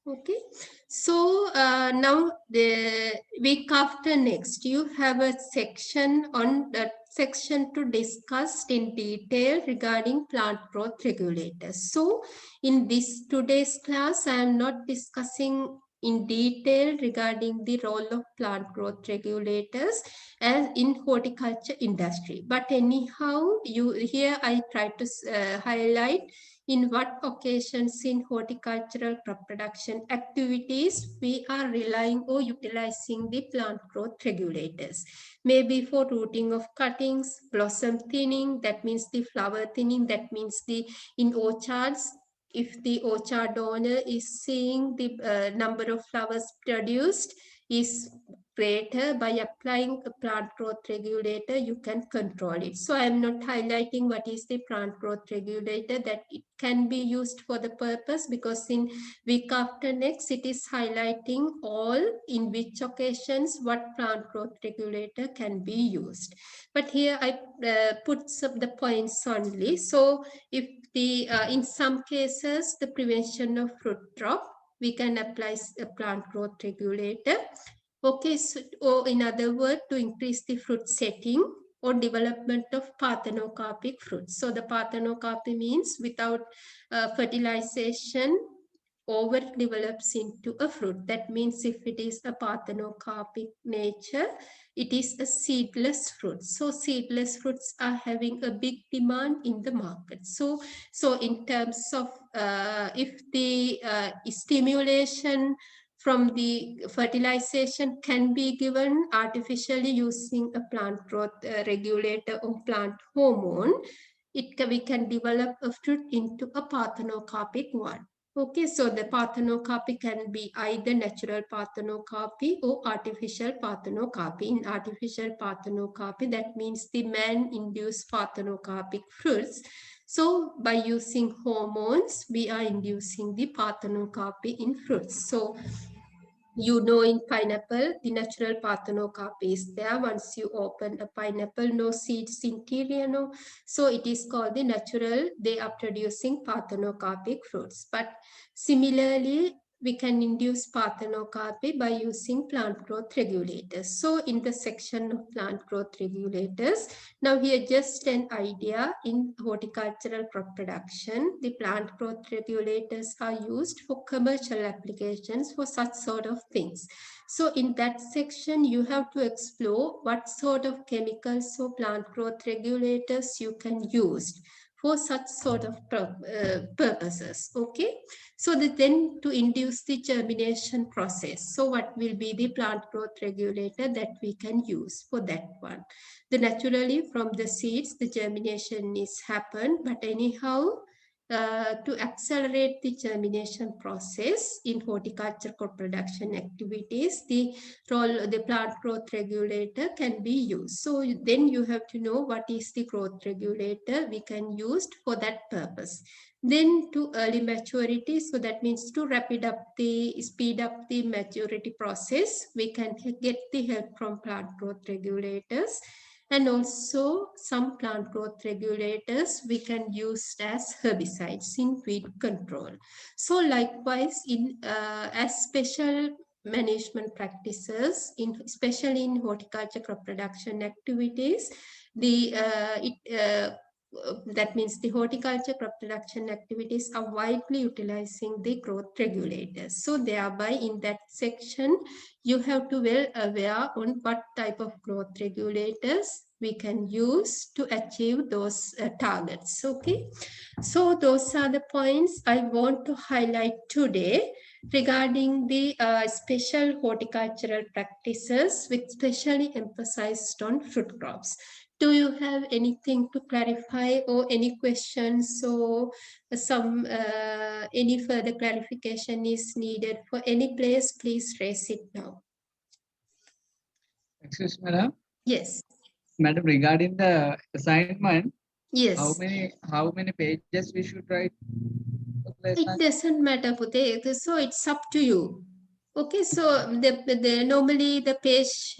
Okay, so now the week after next, you have a section on that section to discuss in detail regarding plant growth regulators. So in this today's class, I am not discussing in detail regarding the role of plant growth regulators as in horticulture industry. But anyhow, you here I try to highlight in what occasions in horticultural crop production activities we are relying or utilizing the plant growth regulators. Maybe for rooting of cuttings, blossom thinning, that means the flower thinning, that means the in orchards, if the orchard owner is seeing the number of flowers produced is greater, by applying a plant growth regulator, you can control it. So I am not highlighting what is the plant growth regulator, that it can be used for the purpose, because in week after next, it is highlighting all in which occasions what plant growth regulator can be used. But here I put some the points only. So if the in some cases, the prevention of fruit drop, we can apply a plant growth regulator. Okay, so, or in other words, to increase the fruit setting or development of parthenocarpic fruits. So the parthenocarpy means without fertilization, over develops into a fruit. That means if it is a parthenocarpic nature, it is a seedless fruit. So seedless fruits are having a big demand in the market. So in terms of if the stimulation from the fertilization can be given artificially using a plant growth regulator or plant hormone, we can develop a fruit into a parthenocarpic one. Okay, so the parthenocarpy can be either natural parthenocarpy or artificial parthenocarpy. In artificial parthenocarpy, that means the man-induced parthenocarpic fruits. So by using hormones, we are inducing the parthenocarpy in fruits. So you know, in pineapple, the natural parthenocarpy is there. Once you open a pineapple, no seeds interior, no. So it is called the natural, they are producing parthenocarpic fruits. But similarly, we can induce parthenocarpy by using plant growth regulators. So in the section of plant growth regulators, now here just an idea in horticultural crop production, the plant growth regulators are used for commercial applications for such sort of things. So in that section, you have to explore what sort of chemicals or plant growth regulators you can use for such sort of purposes. Okay. So then to induce the germination process. So what will be the plant growth regulator that we can use for that one? The naturally from the seeds, the germination is happened, but anyhow, to accelerate the germination process in horticulture crop production activities, the plant growth regulator can be used. So then you have to know what is the growth regulator we can use for that purpose. Then to early maturity, so that means to speed up the maturity process, we can get the help from plant growth regulators. And also some plant growth regulators we can use as herbicides in weed control. So likewise, as special management practices, especially in horticulture crop production activities, that means the horticulture crop production activities are widely utilizing the growth regulators. So thereby in that section, you have to well aware on what type of growth regulators we can use to achieve those targets. Okay. So those are the points I want to highlight today regarding the special horticultural practices with specially emphasized on fruit crops. Do you have anything to clarify or any questions or any further clarification is needed for any place? Please raise it now. Excuse me, madam. Yes. Madam, regarding the assignment, Yes. how many pages we should write? It doesn't matter, Pute. So it's up to you. Okay. So normally the page.